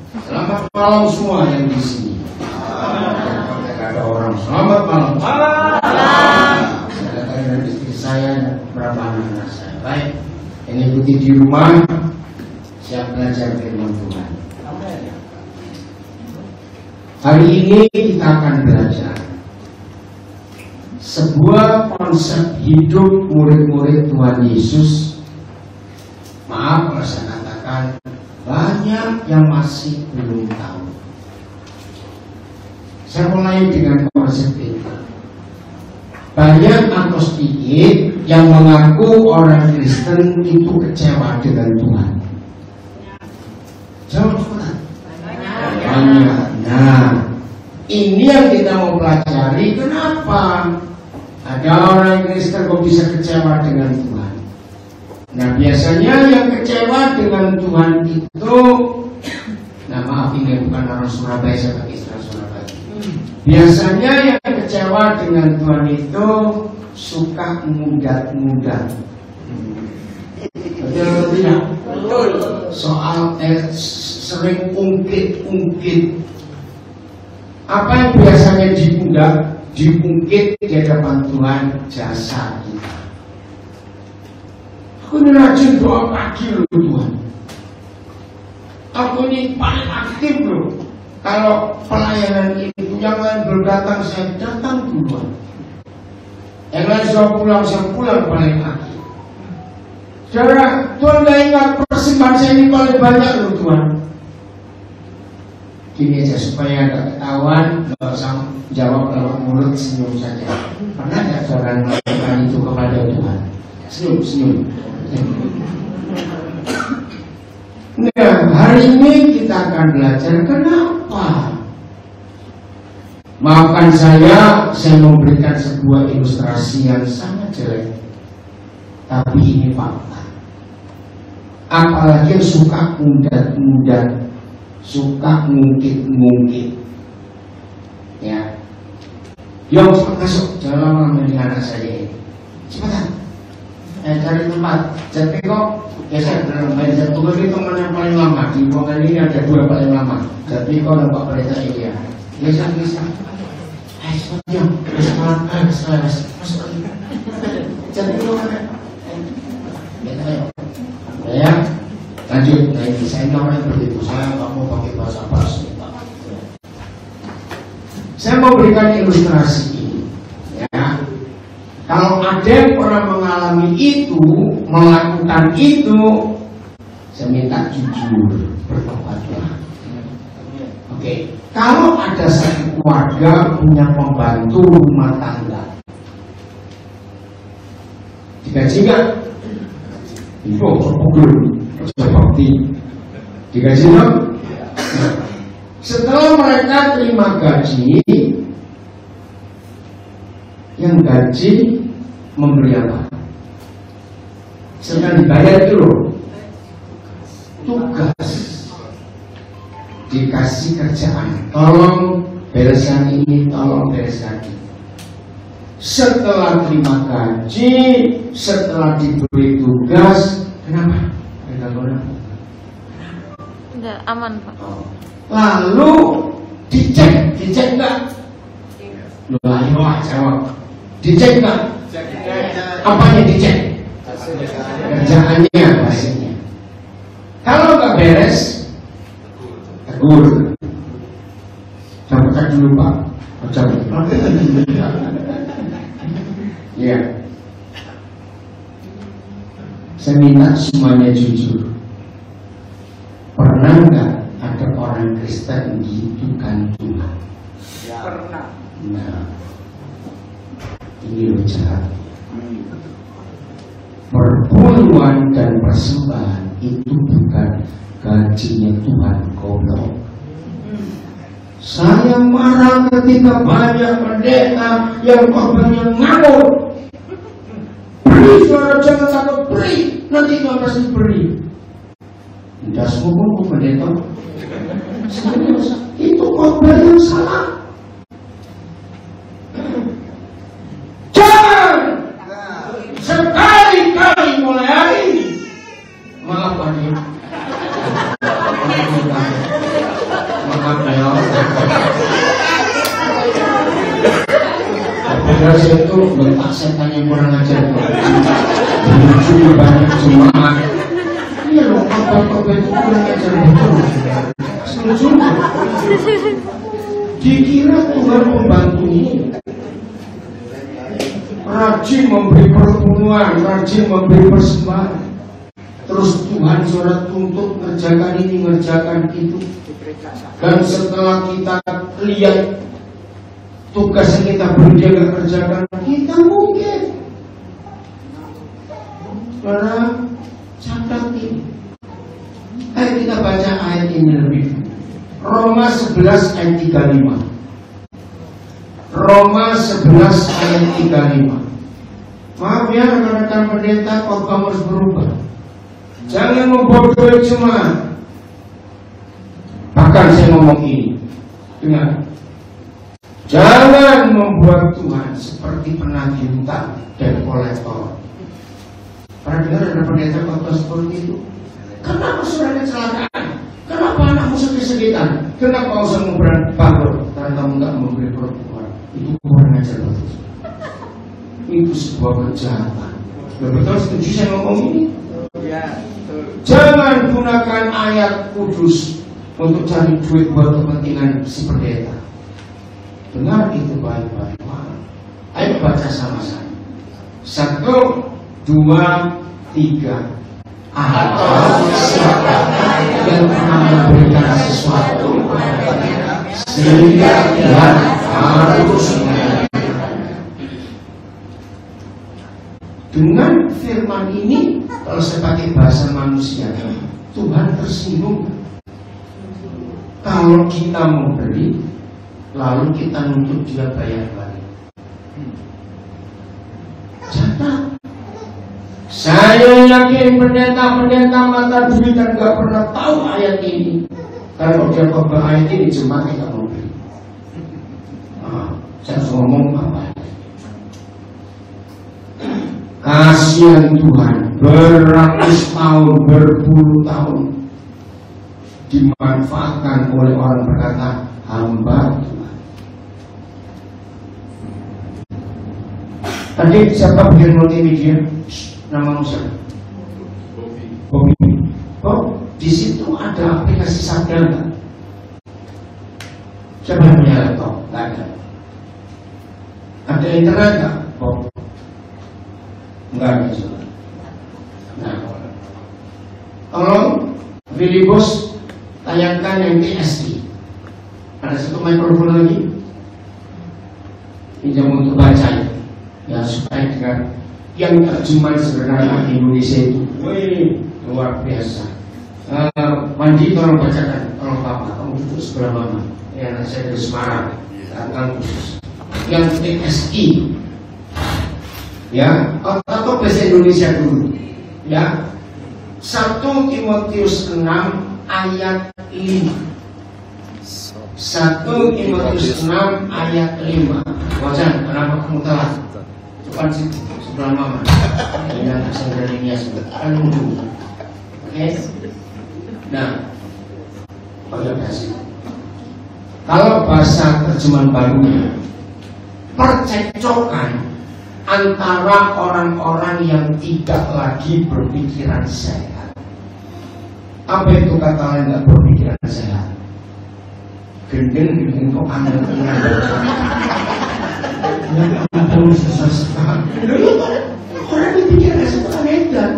Selamat malam semua yang di sini. Tidak ada orang. Selamat malam. Saya datang dengan istri saya dan beberapa anak-anak saya. Baik, yang ikuti di rumah siap belajar firman Tuhan. Hari ini kita akan belajar sebuah konsep hidup murid-murid Tuhan Yesus. Maaf kalau saya katakan banyak yang masih belum tahu. Saya mulai dengan konsep itu. Banyak atau sedikit yang mengaku orang Kristen itu kecewa dengan Tuhan. Jawab cepat. Banyak. Nah, ini yang kita mau pelajari. Kenapa ada orang Kristen kok bisa kecewa dengan Tuhan? Nah, biasanya yang kecewa dengan Tuhan itu, nah maaf ini bukan orang Surabaya, saya pakai istilah Surabaya. Biasanya yang kecewa dengan Tuhan itu suka mudat-mudat. Betul atau tidak? Soal sering ungkit-ungkit. Apa yang biasanya diungkit di hadapan Tuhan? Jasa kita. Aku ini rajin doa pagi loh Tuhan. Aku ini paling aktif loh. Kalau pelayanan itu yang lain belum datang, saya datang duluan. Yang lain sudah pulang, saya pulang paling akhir. Saudara, Tuhan gak ingat persembahan saya ini paling banyak loh Tuhan. Gini aja supaya agak ketahuan, gak usah jawab lewat mulut, senyum saja. Pernah gak saudara melakukan itu kepada Tuhan? Senyum. Nah, hari ini kita akan belajar kenapa. Maafkan saya memberikan sebuah ilustrasi yang sangat jelek, tapi ini fakta. Apalagi yang suka mudat-mudat, suka ngungkit-ngungkit. Ya, yuk cepat masuk, jangan lama-lama dengan anak saya ini. Cepetan. Cari tempat. Jadi kok ya saya dalam main jatuh itu teman yang paling lama di ruangan ini ada 2 paling lama. Jadi kok nampak berita ini ya. Bisa. Sepertinya masuk lagi. Jadi kok ya lanjut. Nah ini saya orang begitu. Saya nggak mau pakai bahasa palsu. Saya mau berikan ilustrasi ini. Ya. Kalau ada yang pernah mengalami itu, melakukan itu, saya minta jujur, bertobatlah. Oke. Kalau ada satu keluarga punya pembantu rumah tangga, digaji nggak? Itu seperti digaji nggak? Setelah mereka terima gaji, yang gaji memberi apa? Sedang dibayar itu loh, tugas, dikasih kerjaan, tolong bereskan ini, tolong bereskan ini. Setelah terima gaji, setelah diberi tugas, kenapa? Enggak aman Pak. Lalu dicek enggak? Loh, ayo jawab. Dicek nggak? Apanya dicek? Kerjaannya, hasilnya. Kalau nggak beres, tegur. Cabutkan dulu Pak. Cabut. Ya. Saya minta semuanya jujur. Pernah nggak ada orang Kristen gitukan Tuhan? Ya. Pernah. Nah, ini loh jahat. Perpuluhan dan persembahan itu bukan gajinya Tuhan, goblok. Saya marah ketika banyak pendeta yang korbannya ngamuk. Beri suara, jangan takut beri, nanti Tuhan pasti beri. Tidak semua pendeta. Itu korban yang salah. Sekali-kali mulai hari ini maaf Pak. apa ya? Padahal saya itu letak setan yang kurang ajar. Lucu banyak jemaat. Iya loh, apa-apa itu kurang ajar betul. Setuju? Dikira Tuhan membantu ini. Rajin memberi pertemuan, rajin memberi persembahan. Terus Tuhan surat tuntut ngerjakan ini, ngerjakan itu. Dan setelah kita lihat tugas yang kita beri dia nggak kerjakan, kita mungkin karena catat ini. Ayo kita baca ayat ini lebih dulu. Roma 11 ayat 35. Roma 11 ayat 35. Maaf ya rekan-rekan pendeta, khotbah harus berubah. Jangan membodohi jemaat. Bahkan saya ngomong ini, dengar. Jangan membuat Tuhan seperti penagih hutang dan kolektor. Pernah dengar ada pendeta khotbah seperti itu? Kenapa saudara kecelakaan? Kenapa anakmu sakit-sakitan? Kenapa usah memberat bangkrut? Karena kamu tak memberi perempuan. Itu kurang ajar betul. Itu sebuah kejahatan. Betul setuju saya ngomong ini? Ya, jangan gunakan ayat kudus untuk cari duit buat kepentingan si pendeta. Dengar itu baik-baik. Ayo baca sama-sama. 1, 2, 3. Atau siapa yang pernah memberikan sesuatu sehingga Tuhan harus mengajarkannya. Dengan firman ini, kalau saya pakai bahasa manusia, Tuhan tersinggung. Kalau kita memberi, lalu kita nuntut dia bayar balik. Catat. Saya yakin pendeta-pendeta mata duit dan gak pernah tahu ayat ini. Kalau dia khotbah ayat ini jemaat tidak mau beli. Saya harus ngomong apa? Kasihan Tuhan, beratus tahun, berpuluh tahun dimanfaatkan oleh orang berkata hamba Tuhan. Tadi siapa bikin multimedia? Nama siapa? Bobby. Oh, di situ ada aplikasi sadar nggak? Siapa yang punya laptop? Nggak ada. Ada internet nggak? Bob? Nggak ada juga. Nah, tolong Billy Bos tayangkan yang TSD. Ada satu mikrofon lagi. Pinjam untuk baca ya supaya dengar. Yang terjemahan sebenarnya Indonesia itu, wih, luar biasa. Mandi tolong bacakan, tolong Bapak, kamu duduk sebelah mama. Ya, saya dari Semarang, datang khusus. Yang TSI, ya, atau bahasa Indonesia dulu, ya. 1 Timotius 6 ayat 5. 1 Timotius 6 ayat 5. Wajan, kenapa kamu telat? Depan situ. Mama, yang saya ini kan dulu, oke? Nah, kalau bahasa terjemahan barunya, percekcokan antara orang-orang yang tidak lagi berpikiran sehat. Apa itu kata lain tidak berpikiran sehat? Gendeng kok angin-angin. Ya ampun, susah sekali. Orang dipikirkan seperti edan.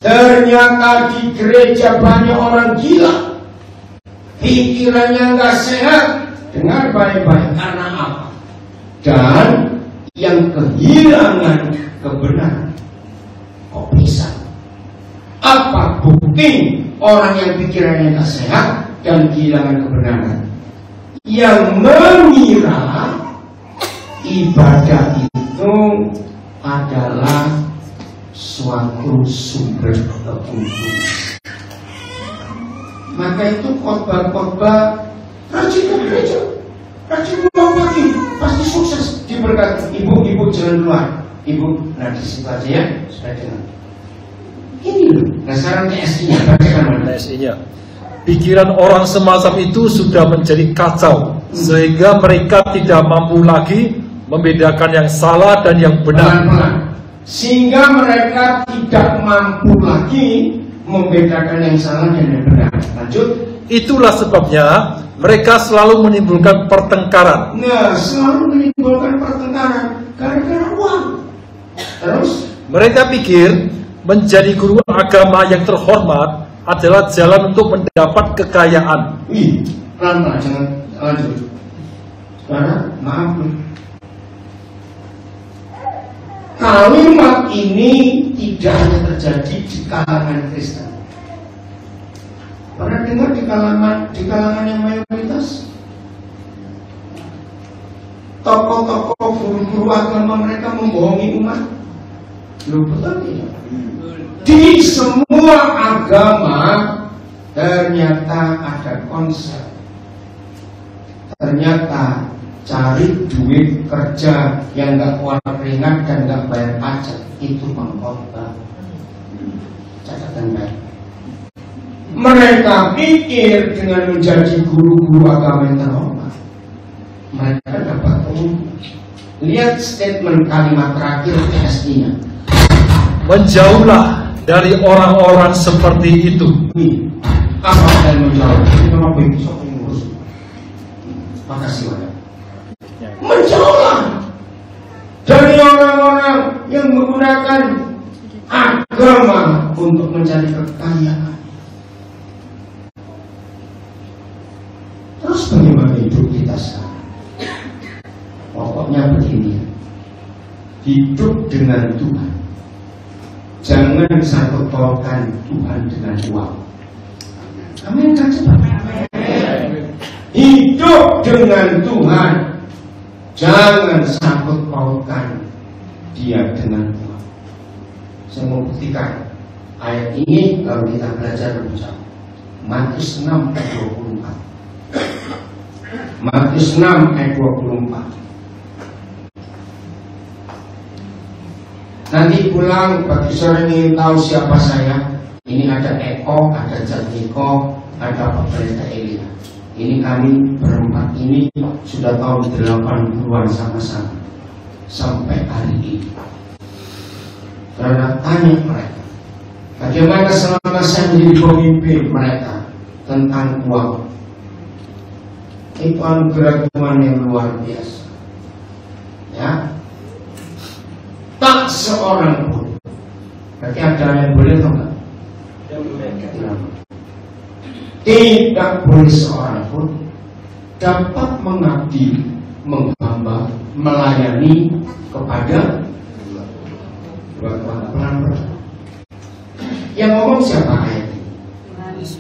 Ternyata di gereja banyak orang gila. Pikirannya nggak sehat. Dengar baik-baik, karena apa? Dan yang kehilangan kebenaran. Kok bisa? Apa bukti orang yang pikirannya nggak sehat dan kehilangan kebenaran? Yang mengira ibadah itu adalah suatu sumber keuntungan. Maka itu khotbah-khotbah rajin ke gereja, rajin pulang pagi, pasti sukses diberkati. Ibu-ibu jangan keluar, ibu di situ aja ya, supaya dengar. Ini loh, nah sekarang TSI-nya, bacakan mana? TSI-nya. pikiran orang semacam itu sudah menjadi kacau, sehingga mereka tidak mampu lagi membedakan yang salah dan yang benar. Sehingga mereka tidak mampu lagi membedakan yang salah dan yang benar. Lanjut. Itulah sebabnya mereka selalu menimbulkan pertengkaran. Nah, selalu menimbulkan pertengkaran gara-gara uang. Terus mereka pikir menjadi guru agama yang terhormat adalah jalan untuk mendapat kekayaan. Pelan-pelan, jangan lanjut. Karena maaf, kalimat ini tidak hanya terjadi di kalangan Kristen. Pernah dengar di kalangan yang mayoritas? Tokoh-tokoh guru-guru agama mereka membohongi umat. Loh, betul tidak? Di semua agama ternyata ada konsep. Ternyata cari duit kerja yang gak keluar keringat dan gak bayar pajak itu mengkhotbah. Catatan baik. Mereka pikir dengan menjadi guru-guru agama yang terhormat mereka dapat umum. Lihat statement kalimat terakhir PSI-nya. Menjauhlah dari orang-orang seperti itu. Apa yang menjauh? Ini memang besok yang ngurus. Makasih banyak. Menjauhlah dari orang-orang yang menggunakan agama untuk mencari kekayaan. Terus bagaimana hidup kita sekarang? Pokoknya begini, hidup dengan Tuhan. Jangan sangkut pautkan Tuhan dengan uang. Amin kan cepat. Hidup dengan Tuhan, jangan sangkut pautkan dia dengan uang. Saya mau buktikan ayat ini lalu kita belajar lebih jauh. Matius 6 ayat 24. Matius 6 ayat 24. Nanti pulang bagi saudara yang ingin tahu siapa saya, ini ada Eko, ada Jatiko, ada Pak Pendeta Elia. Ini kami berempat ini sudah tahun 80-an sama-sama sampai hari ini. Karena tanya mereka, bagaimana selama saya menjadi pemimpin mereka tentang uang. Itu anugerah Tuhan yang luar biasa. Ya, tak seorang pun. Berarti ada yang boleh atau enggak? Tidak boleh seorang pun dapat mengabdi, menghamba, melayani kepada dua Tuhan. Yang ngomong siapa ayat ini?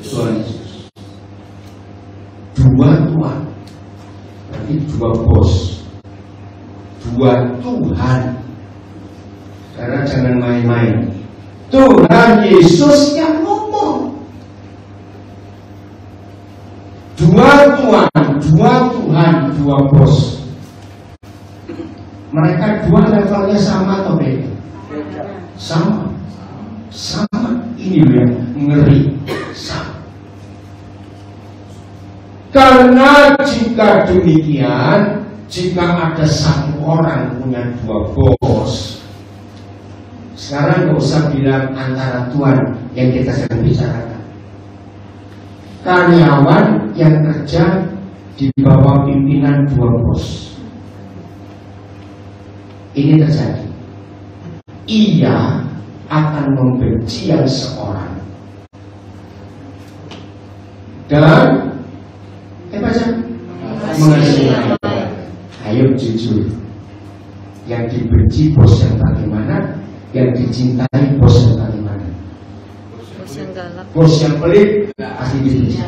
Tuhan Yesus. Dua Tuhan, berarti dua bos, dua Tuhan. Karena jangan main-main. Tuhan Yesus yang ngomong. Dua Tuhan, dua bos. Mereka dua levelnya sama atau beda? Sama. Ini yang ngeri. Sama. Karena jika demikian, jika ada satu orang punya dua bos, sekarang gak usah bilang antara Tuhan yang kita sedang bicarakan. Karyawan yang kerja di bawah pimpinan dua bos. Ini terjadi. Ia akan membenci yang seorang. Dan baca mengasihi. Ayo jujur. Yang dibenci bos yang bagaimana? Yang dicintai bos yang bagaimana? Bos yang galak. Bos yang pelit pasti dibenci.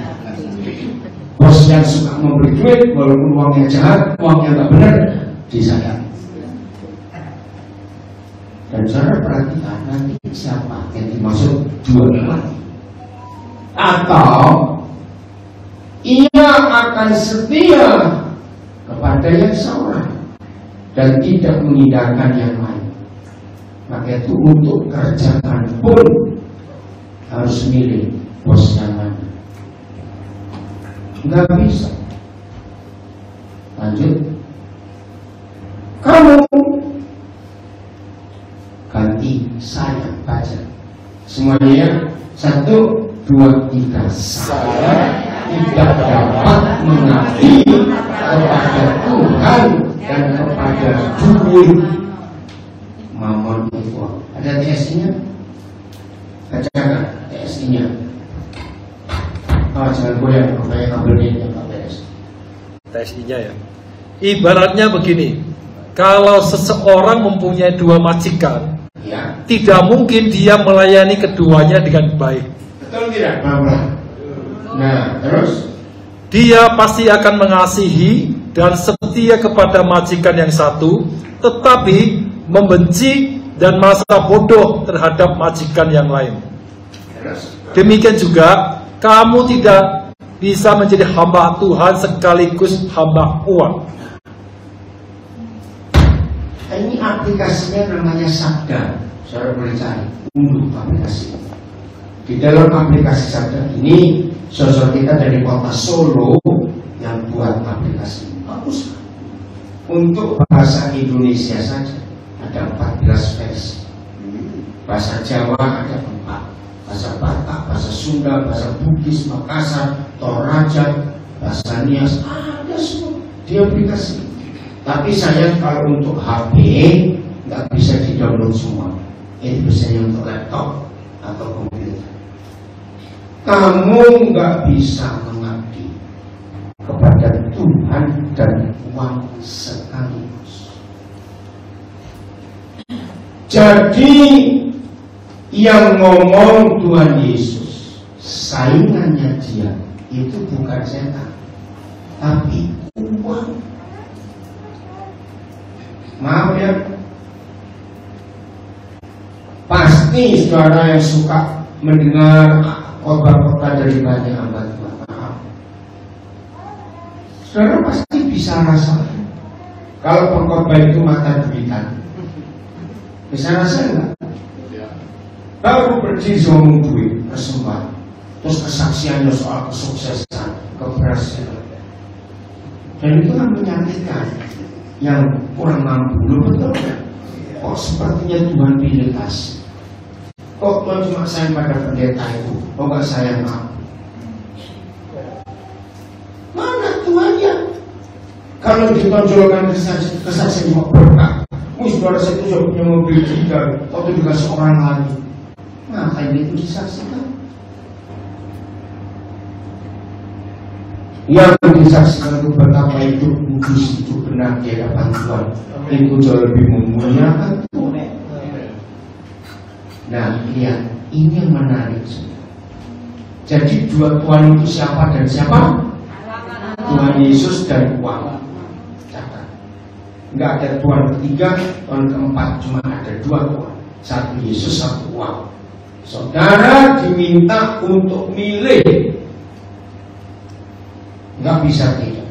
Bos yang suka memberi duit walaupun uangnya jahat, uangnya nggak benar, disayang. Dan saudara perhatikan nanti siapa yang dimaksud dua Tuhan? Atau ia akan setia kepada yang seorang dan tidak mengindahkan yang lain. Maka itu untuk kerjaan pun harus milih bos yang mana. Nggak bisa. Lanjut. Kamu ganti saya baca. Semuanya ya. 1, 2, 3. Saya tidak dapat mengabdi kepada Tuhan dan kepada duit mamon itu. Ada TSI-nya? Bacakan TSI-nya. Oh, jangan goyang, kayak kabelnya Pak PS. TSI-nya ya. Ibaratnya begini, kalau seseorang mempunyai 2 majikan, Ya. tidak mungkin dia melayani keduanya dengan baik. Betul tidak, Bapak? Nah, terus Dia pasti akan mengasihi dan setia kepada majikan yang satu, tetapi membenci dan merasa bodoh terhadap majikan yang lain. Demikian juga, kamu tidak bisa menjadi hamba Tuhan sekaligus hamba uang. ini aplikasinya namanya Sabda. Saudara boleh cari, unduh aplikasi. Di dalam aplikasi Sabda ini, sosok kita dari kota Solo yang buat aplikasi ini. Bagus. Untuk bahasa Indonesia saja ada 14 versi. Bahasa Jawa ada 4. Bahasa Batak, bahasa Sunda, bahasa Bugis, Makassar, Toraja, bahasa Nias, ada semua di aplikasi. Tapi saya kalau untuk HP nggak bisa di-download semua. Ini biasanya untuk laptop atau komputer. Kamu nggak bisa mengabdi kepada Tuhan dan uang sekaligus. Jadi yang ngomong Tuhan Yesus, saingannya dia itu bukan setan, tapi uang. Maaf ya, pasti saudara yang suka mendengar khotbah-khotbah dari banyak hamba Tuhan. Maaf, saudara pasti bisa rasakan kalau pengkhotbah itu mata duitan. Bisa rasakan nggak? Baru berdiri ngomong duit, persembahan, terus kesaksiannya soal kesuksesan, keberhasilan, dan itu kan menyakitkan yang kurang mampu. Betul kan? Kok sepertinya Tuhan pilih kasih? Kok Tuhan cuma sayang pada pendeta itu? Kok nggak sayang aku? Mana Tuhannya? Kalau ditonjolkan kesaksian cuma berkah. Saudara saya itu punya mobil 3, waktu dikasih orang lagi. Ngapain itu disaksikan? Yang disaksikan itu betapa itu kudus, itu benar di hadapan Tuhan. Itu jauh lebih memuliakan Tuhan. Nah, lihat, ini yang menarik. Jadi dua Tuhan itu siapa dan siapa? Tuhan Yesus dan uang. Catat. Enggak ada Tuhan ketiga, Tuhan keempat, cuma ada 2 Tuhan. Satu Yesus, satu uang. Saudara diminta untuk milih. Nggak bisa tidak.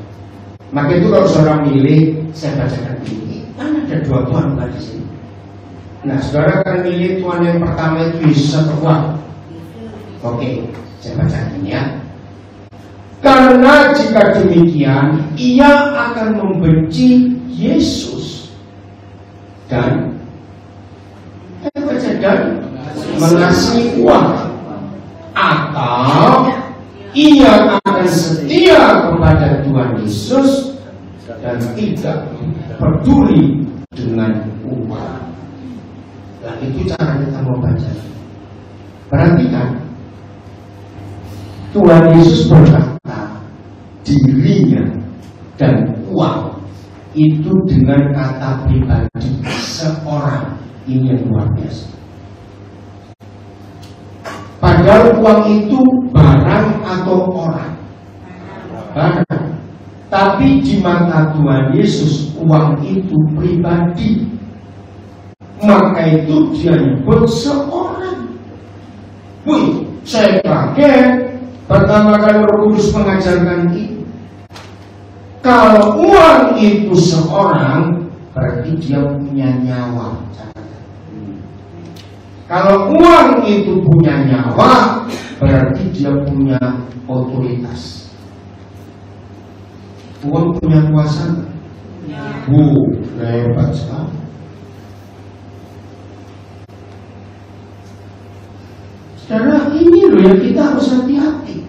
Maka itu kalau saudara milih, saya bacakan ini. Kan ada 2 Tuhan bukan di sini. Nah, saudara akan milih Tuhan yang pertama itu Yesus atau uang. Oke, saya bacakan ini ya. Karena jika demikian, ia akan membenci Yesus dan mengasihi uang, atau ia akan setia kepada Tuhan Yesus dan tidak peduli dengan uang. Nah, itu cara kita membaca. Perhatikan, Tuhan Yesus berkata dirinya dan uang itu dengan kata pribadi seorang. Ini yang luar biasa. Padahal uang itu barang atau orang? Barang. Tapi di mata Tuhan Yesus, uang itu pribadi. Maka itu dia nyebut seorang. Wih, saya kaget pertama kali Roh Kudus mengajarkan itu. Kalau uang itu seorang, berarti dia punya nyawa. Kalau uang itu punya nyawa, berarti dia punya otoritas. Uang punya kuasa nggak? Hebat sekali. Saudara, ini loh yang kita harus hati-hati.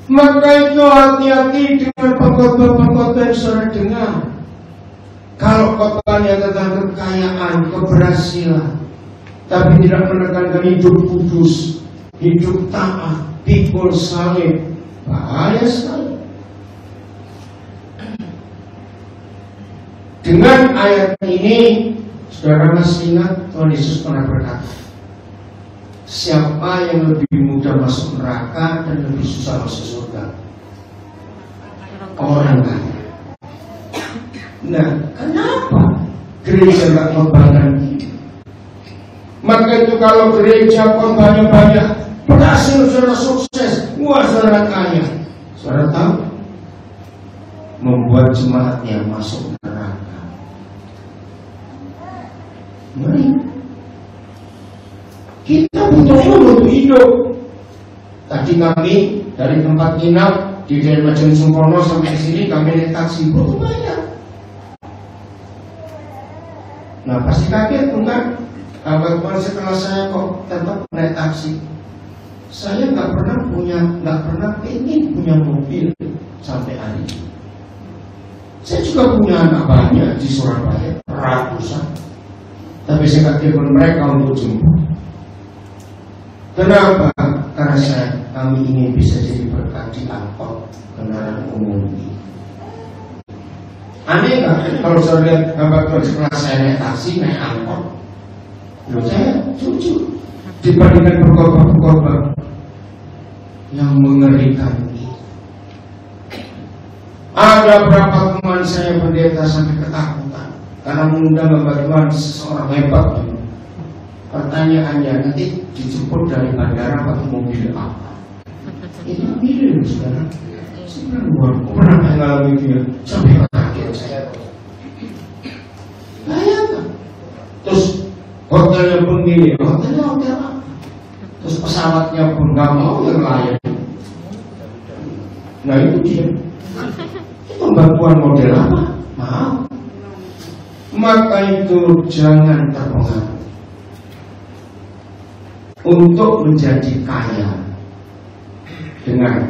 Maka itu hati-hati dengan pengkhotbah-pengkhotbah yang saudara dengar. Kalau khotbahnya tentang kekayaan, keberhasilan, tapi tidak menekankan hidup kudus, hidup taat, pikul salib, bahaya sekali. Dengan ayat ini, saudara masih ingat Tuhan Yesus pernah berkata, siapa yang lebih mudah masuk neraka dan lebih susah masuk surga? Orang kaya. Nah, kenapa gereja nggak membanggakan ini? Maka itu kalau gereja khotbahnya banyak, berhasil, saudara sukses, wah saudara kaya, saudara tahu, membuat jemaatnya masuk neraka. Mari kita butuh uang untuk hidup. Tadi kami dari tempat nginap di daerah Majen Sumpono sampai sini kami naik taksi, butuh banyak. Nah pasti kaget bukan? Kawan-kawan sekelas saya kok tetap naik taksi. Saya nggak pernah ingin punya mobil sampai hari ini. Saya juga punya anak banyak di Surabaya, ratusan. Tapi saya telepon mereka untuk jemput. Kenapa? Karena kami ingin bisa jadi berkat di angkot kendaraan umum ini. Aneh nggak kalau saya lihat kawan-kawan sekelas saya naik taksi, naik angkot? Loh, saya jujur dibandingkan berkorban yang mengerikan ini. Ada berapa teman saya pendeta sampai ketakutan karena mengundang Tuhan seseorang hebat. Pertanyaannya, nanti dijemput dari bandara pakai mobil apa? Itu mobil sekarang. Saya pernah mengalami dia sampai kaget saya. Bayangkan. Terus hotelnya pun gini, hotelnya hotel apa? Terus pesawatnya pun nggak mau yang lain. Nah itu dia. Pembantuan model apa? Mau. Maka itu jangan terpengaruh untuk menjadi kaya dengan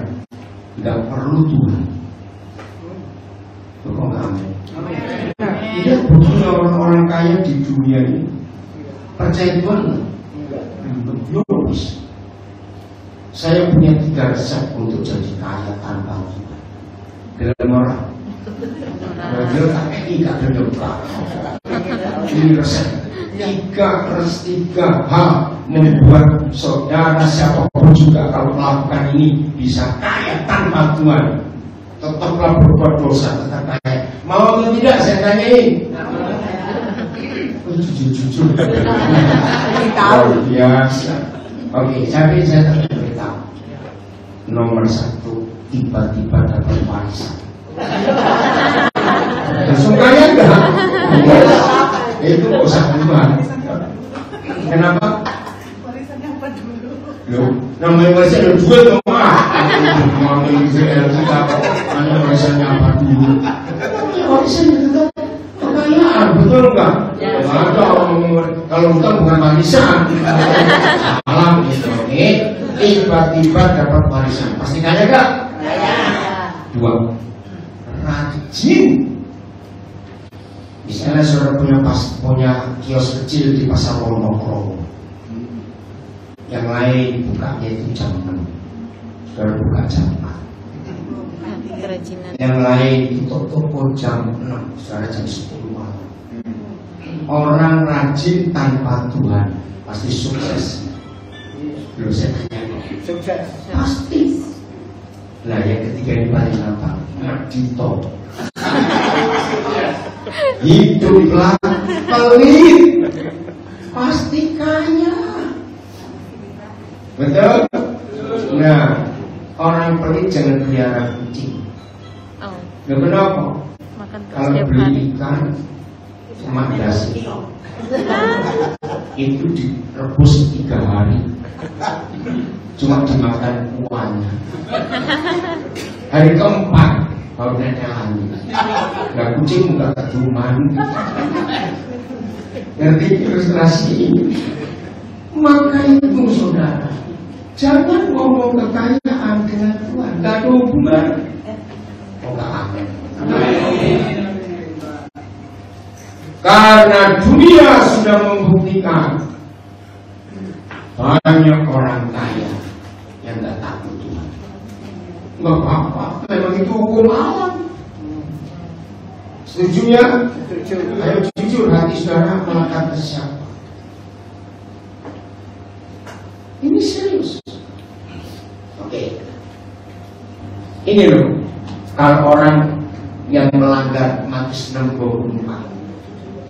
nggak perlu Tuhan. Kok nggak amin? Tidak butuhnya orang-orang kaya di dunia ini. Percaya Tuhan? Logis. Saya punya 3 resep untuk jadi kaya tanpa Tuhan. Dalam orang. Dia tak ikat berdoa. Ini resep. 3 hal membuat saudara siapapun juga kalau melakukan ini bisa kaya tanpa Tuhan. Tetaplah berbuat dosa tetap kaya. Mau atau tidak saya tanyain? Jujur. Tahu biasa. Oke, tapi saya tak beritahu. Nomor 1, tiba-tiba dapat warisan. Langsung kaya enggak? Itu nggak usah berubah. Kenapa? Warisannya apa dulu? Loh, namanya warisan ada 2 dong. Mau Israel kita hanya warisannya apa dulu? Warisan itu kan kekayaan, betul nggak? Ada kalau bukan warisan, salah gitu. Tiba-tiba dapat warisan, pasti kaya nggak? Kaya. 2, rajin. Misalnya saudara punya kios kecil di pasar Wonokromo, yang lain bukanya itu jam 6, saudara buka jam 4. Yang lain tutup toko jam 6, saudara jam 10 malam. Orang rajin tanpa Tuhan pasti sukses. Belum saya tanya, sukses pasti. Nah yang ketiga ini paling nampak, Dito. Hiduplah pelit, pasti kaya. Betul? Nah, orang pelit jangan pelihara kucing. Gak kenapa? Kalau beli ikan sama dasi itu direbus 3 hari, cuma dimakan uangnya. Hari keempat baru netelan. Nah kucing nggak keduman. Ngerti ilustrasi ini? Maka itu saudara, jangan ngomong kekayaan dengan Tuhan, nggak ada hubungan. Oh nggak amin. Karena dunia sudah membuktikan banyak orang kaya yang nggak takut Tuhan. Nggak apa-apa, memang itu hukum alam. Setuju ya? Ayo jujur, hati saudara melekat ke siapa? Ini serius. Oke. Ini loh, kalau orang yang melanggar Matius 6:24.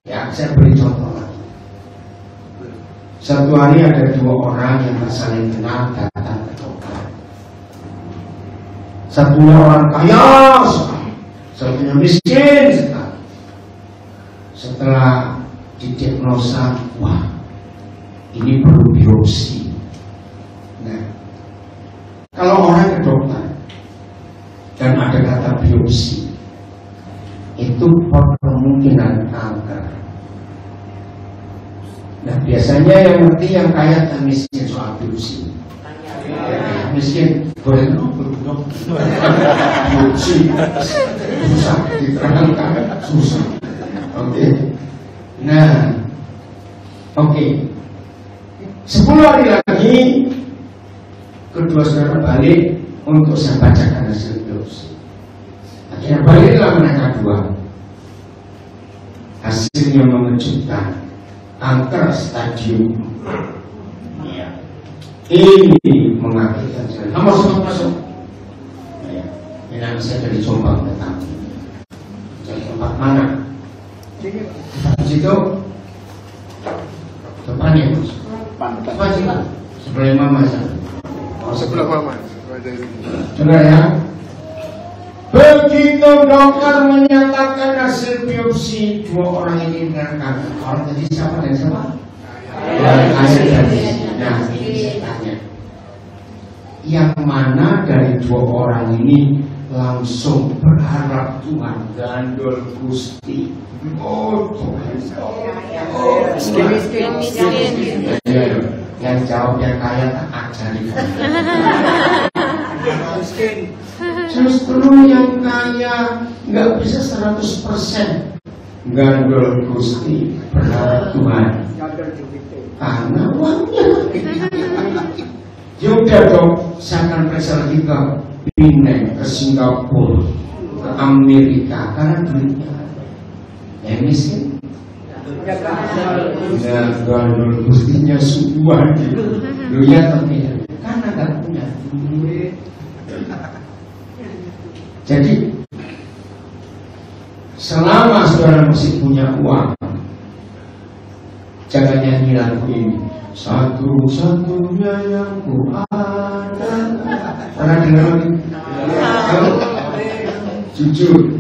Ya, saya beri contoh lagi. Satu hari ada dua orang yang tak saling kenal datang ke dokter. Satunya orang kaya sekali, satunya miskin sekali. Setelah didiagnosa, wah, ini perlu biopsi. Nah, kalau orang ke dokter dan ada kata biopsi, itu kemungkinan kanker. Nah, biasanya yang ngerti yang kaya dan miskin soal biopsi. Miskin boleh dok, biopsi susah diterangkan, susah. Oke. Nah, oke. 10 hari lagi kedua saudara balik untuk saya bacakan hasil biopsi. Akhirnya baliklah mereka dua. Hasilnya mengejutkan, kanker stadium. Ya. Ini mengakibatkan saya. Masuk. Ya. Ini saya dari Jombang datang. Dari tempat mana? Di situ. Depannya Mas. Apa sih? Sebelah mama saya. Oh, sebelah mama. Benar ya? Begitu dokter menyatakan hasil biopsi dua orang ini dengan kanker. Orang tadi siapa dan siapa? Hasil tadi. Nah, ini saya tanya. Yang mana dari dua orang ini langsung berharap Tuhan, gandol Gusti? Oh Tuhan. Miskin. Yang jawab yang kaya tak ajari. Justru yang kaya nggak bisa 100% gandol Gusti, berharap Tuhan karena uangnya. Yaudah dong, saya akan periksa lagi ke Pineng, ke Singapura, ke Amerika, karena duitnya. Yang miskin ya gandol Gustinya subuhan gitu. Lu lihat tapi ya, karena nggak punya duit. Jadi selama saudara masih punya uang, jangan nyanyi lagu ini. Satu-satunya yang ku ada. Pernah dengar ini? Jujur,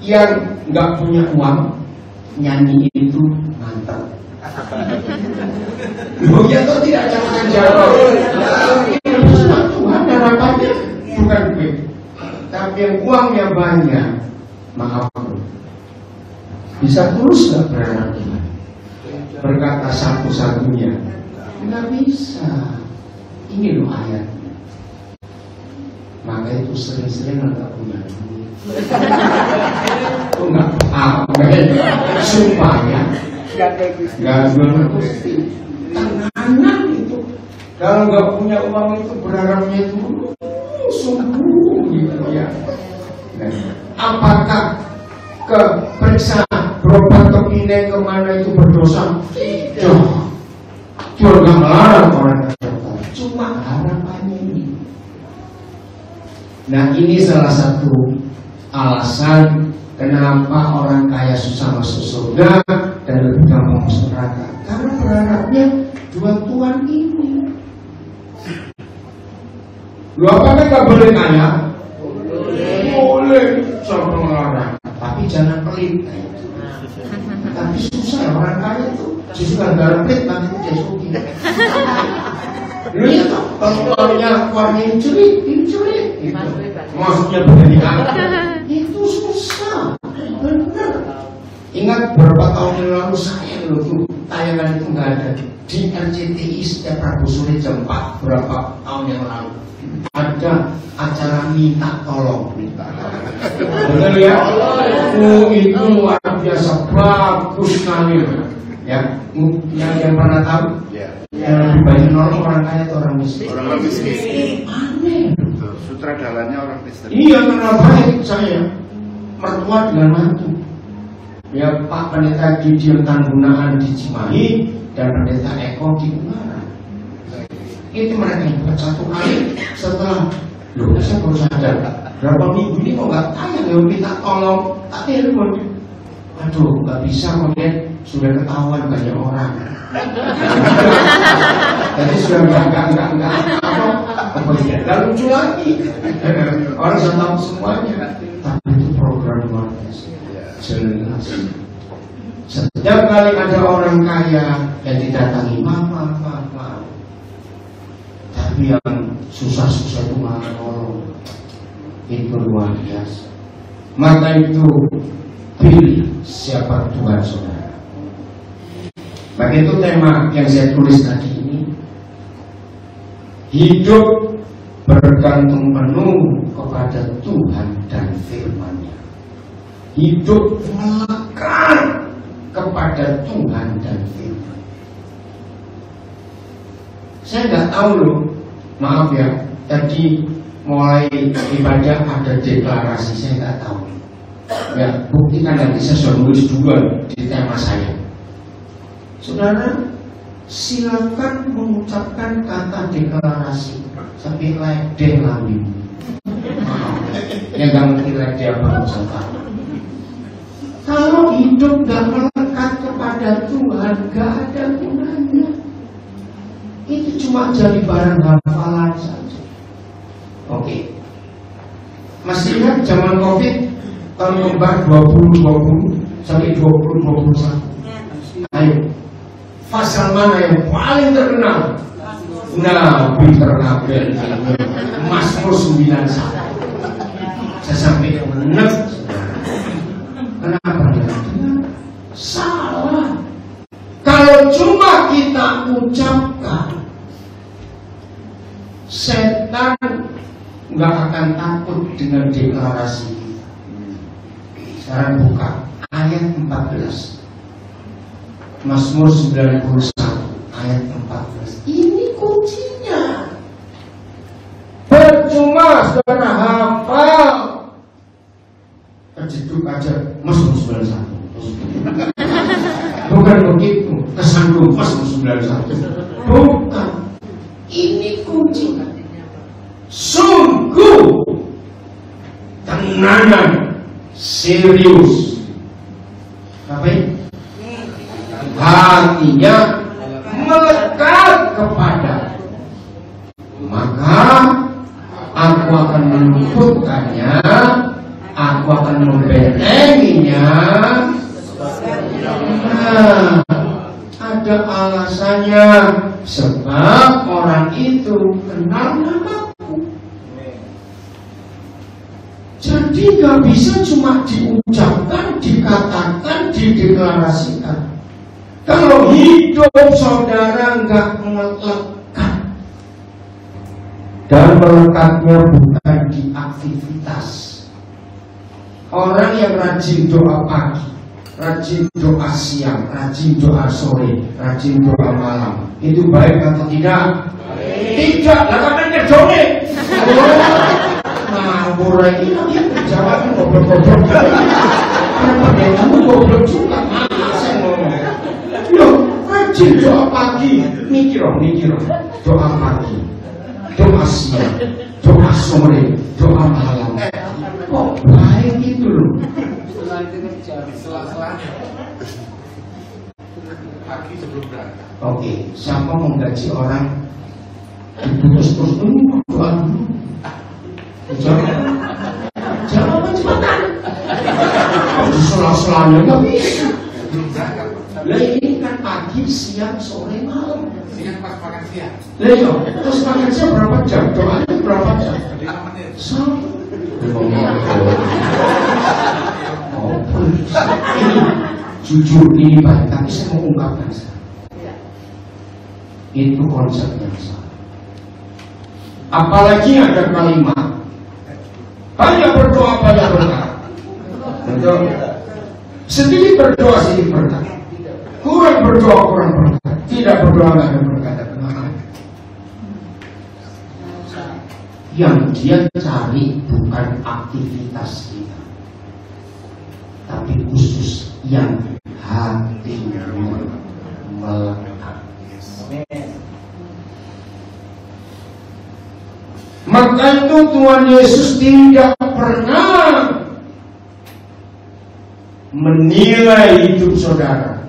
yang nggak punya uang nyanyi itu mantap. Loh ya kok tidak jangan jawab. Tuhan harapannya bukan duit, tapi yang uangnya banyak, maaf bisa terus nggak beranak Tuhan? Berkata satu-satunya nggak bisa. Ini loh ayatnya. Maka itu sering-sering nggak punya duit. Itu nggak amin supaya nggak Gusti. Tenang itu. Kalau nggak punya uang itu berharapnya itu sungguh gitu ya. Nah, apakah ke periksa berobat ke Pineng kemana itu berdosa? Tidak. Tuhan nggak melarang orang berdosa. Cuma harapannya ini. Nah ini salah satu alasan kenapa orang kaya susah masuk surga dan lebih gampang masuk neraka. Karena berharapnya dua Tuhan ini. Lu apakah nggak boleh kaya? Boleh, jangan melarang. Tapi jangan pelit. Tapi susah orang kaya itu. Justru gara pelit nanti dia suki. Lu ya toh, kalau keluarnya dicuri. Maksudnya begini itu susah, bener. Ingat beberapa tahun yang lalu saya tuh tayangan itu nggak ada di RCTI setiap Rabu sore jam 4 berapa tahun yang lalu ada acara minta tolong. Bener ya? Itu luar biasa bagus sekali ya. Yang pernah tahu? Yang lebih banyak nolong orang kaya atau orang miskin? Orang miskin. Aneh. Sutradaranya orang Kristen. Iya, karena baik saya mertua dengan mantu. Ya Pak Pendeta Gideon Tanggunaan di Cimahi dan Pendeta Eko di Ungaran. Itu mereka yang buat satu kali setelah saya baru sadar berapa minggu ini kok nggak tayang ya minta tolong tak telepon. Aduh nggak bisa kemudian sudah ketahuan banyak orang. Jadi sudah nggak lucu lagi. Orang sudah tahu semuanya. Tapi itu program luar biasa. Jelas. Setiap kali ada orang kaya yang didatangi mama. Tapi yang susah-susah itu malah nolong. Itu luar biasa. Maka itu pilih siapa Tuhan saudara. Begitu tema yang saya tulis tadi ini. Hidup bergantung penuh kepada Tuhan dan firman-Nya. Hidup melekat kepada Tuhan dan firman. Saya nggak tahu loh, maaf ya. Tadi mulai ibadah ada deklarasi, saya nggak tahu. Ya, buktikan nanti saya sudah nulis juga di tema saya. Saudara, silakan mengucapkan kata deklarasi sampai ledeh lambing. Yang nggak ngerti ledeh apa maksudnya? Kalau hidup nggak melekat kepada Tuhan, nggak ada gunanya. Itu cuma jadi barang hafalan saja. Oke. Masih ingat zaman COVID tahun kembar 2020 sampai 2021. Ayo. Pasal mana yang paling terkenal? Nabi Ternabel Mazmur 91. Saya sampai menek. Kenapa ya? Salah. Kalau cuma kita ucapkan, setan nggak akan takut dengan deklarasi kita. Sekarang buka ayat 14. Mazmur 91 ayat 14. Ini kuncinya. Percuma saudara hafal. Kejeduk aja Mazmur 91. Bukan begitu. Kesandung Mazmur 91. Bukan. Ini kuncinya. Sungguh tenanan serius. Apa ini? Hatinya melekat kepada, maka aku akan meluputkannya, aku akan membentenginya. Nah, ada alasannya, sebab orang itu kenal namaku. Jadi gak bisa cuma diucapkan, dikatakan, dideklarasikan. Kalau hidup saudara nggak melekat, dan melekatnya bukan di aktivitas. Orang yang rajin doa pagi, rajin doa siang, rajin doa sore, rajin doa malam, itu baik atau tidak? Tidak. Lah katanya dongeng. Ngawur lagi, jawab goblok-goblok. Kenapa kamu goblok juga? Saya ngomong. Rajin doa pagi, mikir doa pagi, doa siang, doa sore, doa malam. Kok baik itu loh. Pagi sebelum berangkat. Oke, siapa mau gaji orang diputus terus ini doa dulu. Jawaban cepetan. Kalau selang-selangnya nggak bisa. Belum berangkat. Lah ini kan pagi, siang, sore, malam. Siang pas makan siang. siang. Leo, terus makan siang berapa jam? Doanya berapa jam? 5 menit. Ini jujur ini baik, tapi saya mau ungkapkan itu konsep yang salah. Apalagi ada kalimat banyak berdoa banyak berkah. Betul. Sedikit berdoa sedikit berkah. Kurang berdoa kurang berkah. Tidak berdoa nggak ada berkah. Yang dia cari bukan aktivitas kita, tapi khusus yang hatinya melekat. Maka itu Tuhan Yesus tidak pernah menilai hidup saudara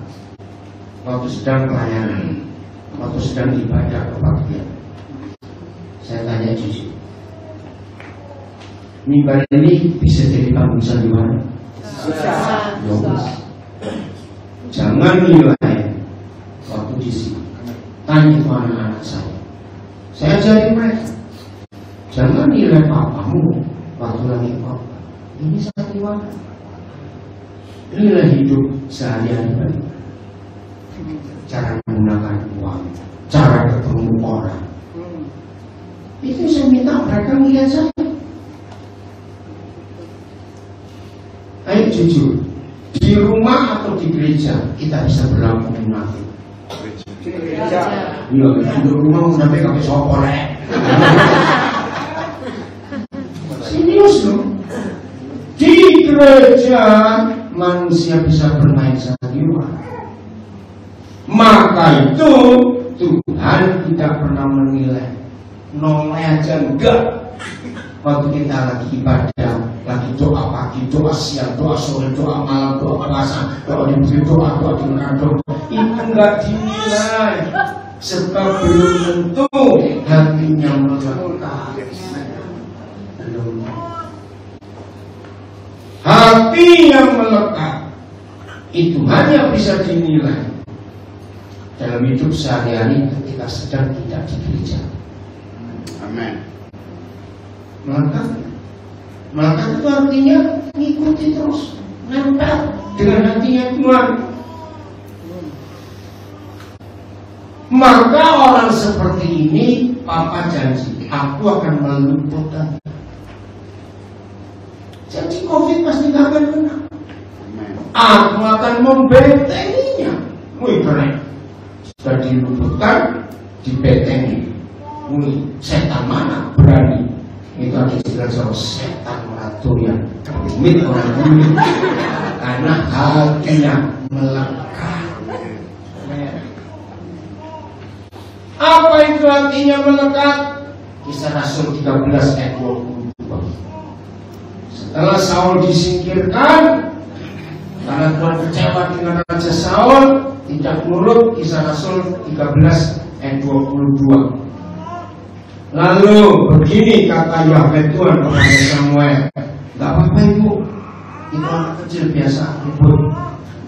waktu sedang pelayanan, waktu sedang ibadah kebaktian. Saya tanya jujur, mimbar ini bisa jadi panggung sandiwara? Jangan nilai waktu di sini. Tanya itu anak-anak saya. Saya ajari mereka. Jangan nilai papamu waktu lagi khotbah. Ini sandiwara. Nilai hidup sehari-hari. Cara menggunakan uang, cara ketemu orang. Itu saya minta mereka melihat saya. Ayo jujur, di rumah atau di gereja kita bisa berlaku munafik. Gereja. Iya, di rumah munafik sampai sopor. Serius loh. Di gereja manusia bisa bermain sandiwara. Maka itu Tuhan tidak pernah menilai. Nolnya aja enggak. Waktu kita lagi ibadah, lagi doa pagi, doa siang, doa sore, doa malam, doa puasa, doa di bukit, doa di menado, itu enggak dinilai. Sebab belum tentu hatinya melekat. Belum. Hati yang melekat itu hanya bisa dinilai dalam hidup sehari-hari ketika sedang tidak di gereja. Amin. Melekat itu artinya ngikuti terus, nempel dengan hatinya Tuhan. Maka orang seperti ini, Papa janji, aku akan melumpuhkan. Janji COVID pasti gak akan kena. Aku akan membentenginya. Wih keren. Sudah dilumpuhkan, dibentengi. Wih, setan mana berani? Itu ada istilah soal setan melatu yang rumit orang bumi. Karena hatinya melekat. Apa itu hatinya melekat? Kisah Rasul 13 ayat 22. Setelah Saul disingkirkan karena Tuhan kecewa dengan Raja Saul, tidak nurut. Kisah Rasul 13 ayat 22. Lalu begini kata Yahweh Tuhan kepada Samuel, gak apa-apa ibu, itu anak kecil biasa ribut.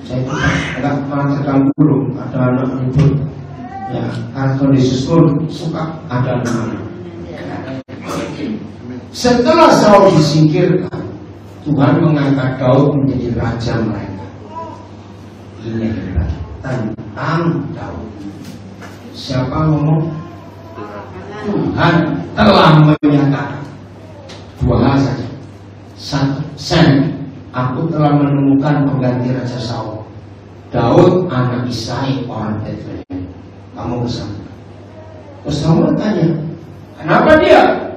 Saya itu agak pernah terganggu dulu, ada anak ribut. Ya, karena Tuhan Yesus pun suka ada anak. Setelah Saul disingkirkan, Tuhan mengangkat Daud menjadi raja mereka. Ini adalah tentang Daud. Siapa ngomong? Tuhan telah menyatakan dua hal saja. Satu, aku telah menemukan pengganti Raja Saul, Daud anak Isai orang Bethlehem. Kamu bersama. Terus kamu tanya, kenapa dia?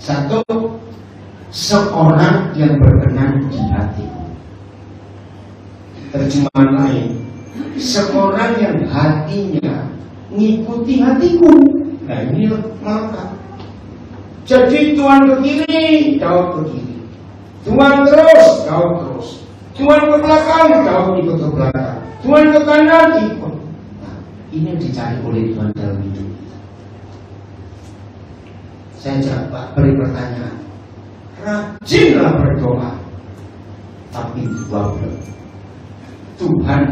Satu, seorang yang berkenan di hatiku. Terjemahan lain, seorang yang hatinya ngikuti hatiku. Nah ini melekat. Jadi Tuhan ke kiri, Daud ke kiri. Tuhan terus, Daud terus. Tuhan ke belakang, Daud ikut ke belakang. Tuhan ke kanan, ikut. Nah, ini yang dicari oleh Tuhan dalam hidup kita. Saya coba beri pertanyaan. Rajinlah berdoa, tapi dua Tuhan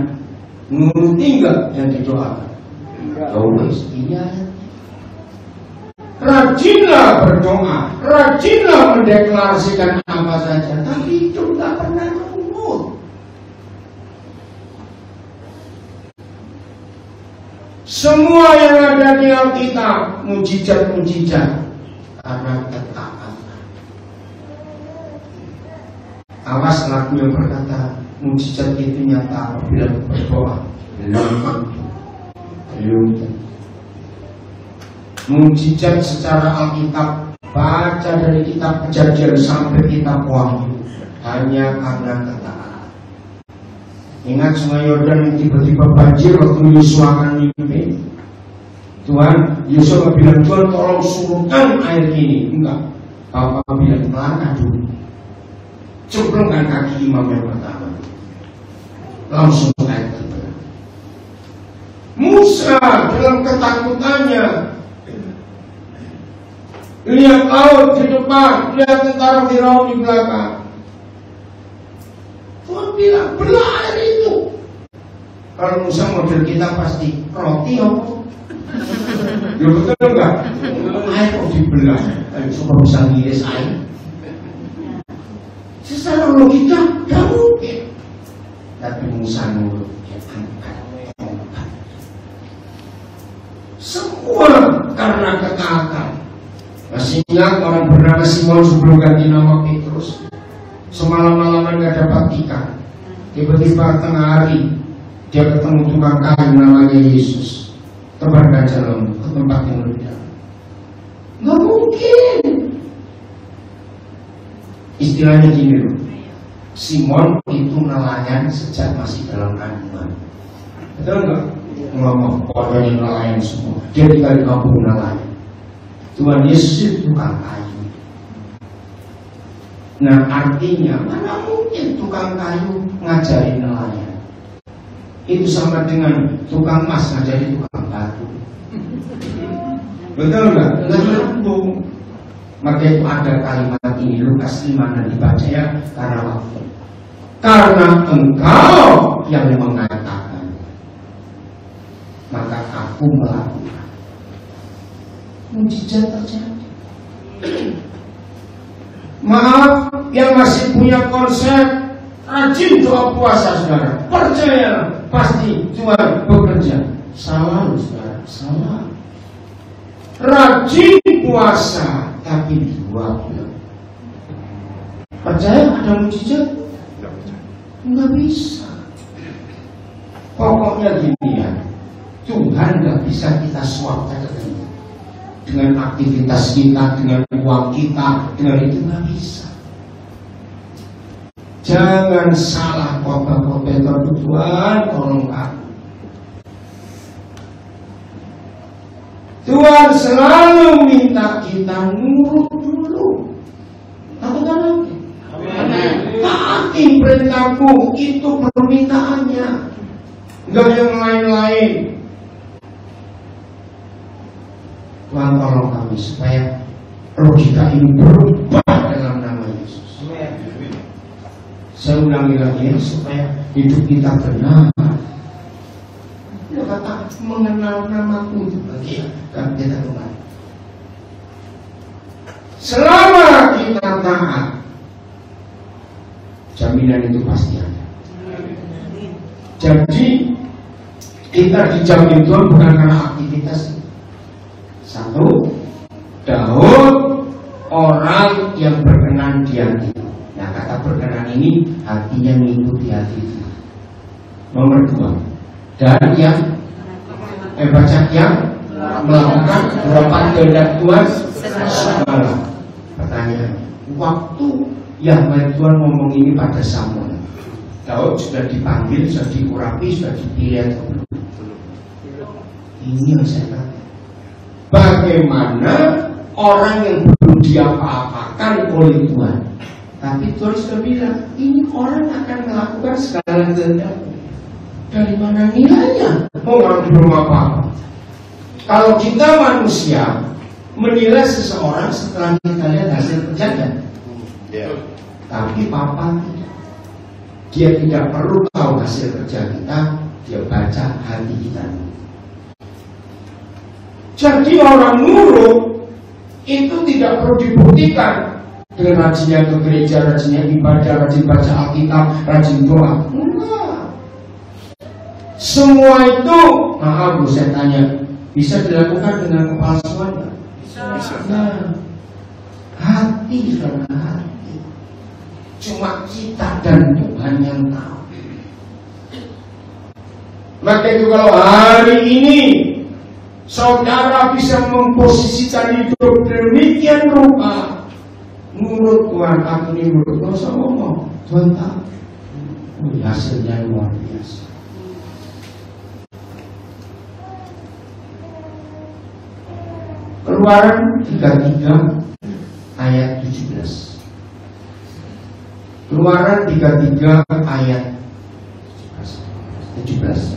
nuruti enggak yang didoakan? Ini ayat. rajinlah berdoa, rajinlah mendeklarasikan apa saja, tapi itu tak pernah nurut. Semua yang ada di Alkitab mujizat-mujizat karena ketaatan. Awas lagu yang berkata mujizat itu nyata apabila berdoa. Belum. Mujizat secara Alkitab, baca dari kitab Kejadian sampai kitab Wahyu, hanya karena ketaatan. Ingat Sungai Yordan yang tiba-tiba banjir waktu Yosua akan mimpi. Tuhan, Yosua bilang, Tuhan tolong surutkan air ini. Enggak, Bapak bilang, melangkah dulu, cemplungkan kaki imam yang pertama, langsung air terbelah. Musa dalam ketakutannya lihat laut di depan, lihat tentara Firaun di belakang. Tuhan bilang, belah air itu. Kalau Musa model kita pasti roti apa? Ya betul enggak? Air kok dibelah? Ayo coba bisa ngiris air. Secara logika gak mungkin. Tapi Musa nurut, dia angkat tongkat. Semua karena ketaatan. Masih ingat orang bernama Simon sebelum ganti nama Petrus? Semalam-malaman gak dapat ikan. Tiba-tiba tengah hari dia ketemu tukang kayu namanya Yesus. Tebarkan jalan ke tempat yang lebih dalam. Gak mungkin. Istilahnya gini loh, Simon itu nelayan sejak masih dalam kandungan. Betul nggak? Ngomong pokoknya nelayan semua. Dia tinggal di kampung nelayan. Tuhan Yesus itu tukang kayu. Nah artinya mana mungkin tukang kayu ngajarin nelayan? Itu sama dengan tukang emas ngajarin tukang batu. Betul nggak? Nggak nyambung. Maka itu ada kalimat ini Lukas 5 dan dibaca ya, karena waktu. Karena engkau yang mengatakan, maka aku melakukan. Mujizat terjadi. Maaf yang masih punya konsep rajin doa puasa saudara, percaya pasti Tuhan bekerja. Salah saudara, salah. Rajin puasa tapi dua bulan. Percaya ada mujizat? Nggak bisa. Pokoknya gini ya, Tuhan nggak bisa kita suap dengan aktivitas kita, dengan uang kita, dengan itu nggak bisa. Jangan salah khotbah-khotbah Tuhan, tolong aku. Tuhan selalu minta kita nurut dulu. Katakan lagi. Taati perintahku, itu permintaannya. Enggak yang lain-lain. Tuhan tolong kami supaya logika ini berubah dalam nama Yesus. Saya ulangi lagi ya, supaya hidup kita benar. Dia kata mengenal namaku itu bagian kan kita kembali. Selama kita taat, jaminan itu pasti ada. Jadi kita dijamin Tuhan bukan karena aktivitas. Satu, Daud orang yang berkenan di hati. Nah kata berkenan ini hatinya mengikuti hati itu. Nomor dua, dan yang yang melakukan melakukan kehendak Tuhan segala. Pertanyaan, waktu yang Tuhan ngomong ini pada Samuel, Daud sudah dipanggil, sudah diurapi, sudah dipilih atau belum? Ini yang saya katakan. Bagaimana orang yang belum diapa-apakan oleh Tuhan, tapi Tuhan sudah bilang ini orang akan melakukan segala kehendak. Dari mana nilainya? Orang belum apa-apa. Kalau kita manusia menilai seseorang setelah kita lihat hasil kerjanya, tapi Papa tidak. Dia tidak perlu tahu hasil kerja kita, dia baca hati kita. Jadi orang nurut Itu tidak perlu dibuktikan dengan rajinnya ke gereja, rajinnya ibadah, rajin baca Alkitab, rajin doa. Enggak. Semua itu, maaf saya tanya, bisa dilakukan dengan kepalsuan? Bisa. Nah, hati saudara, hati. Cuma kita dan Tuhan yang tahu. Maka itu kalau hari ini saudara bisa memposisikan hidup demikian rupa, menurut Tuhan atau menurut Tuhan, saya ngomong, Tuhan tahu. Hasilnya luar biasa. Keluaran 33 ayat 17. Keluaran 33 ayat 17.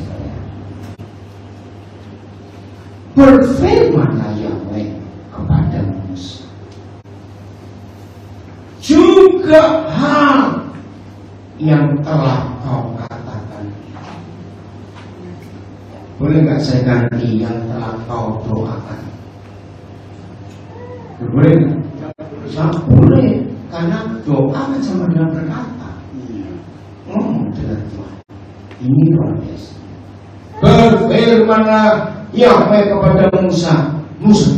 Berfirmanlah Yahweh kepada Musa, juga hal yang telah kau katakan. Boleh nggak saya ganti yang telah kau doakan? Boleh nggak? Boleh, karena doa kan sama dengan berkata. Ngomong dengan Tuhan. Ini luar biasa. Berfirmanlah Yahweh kepada Musa, Musa,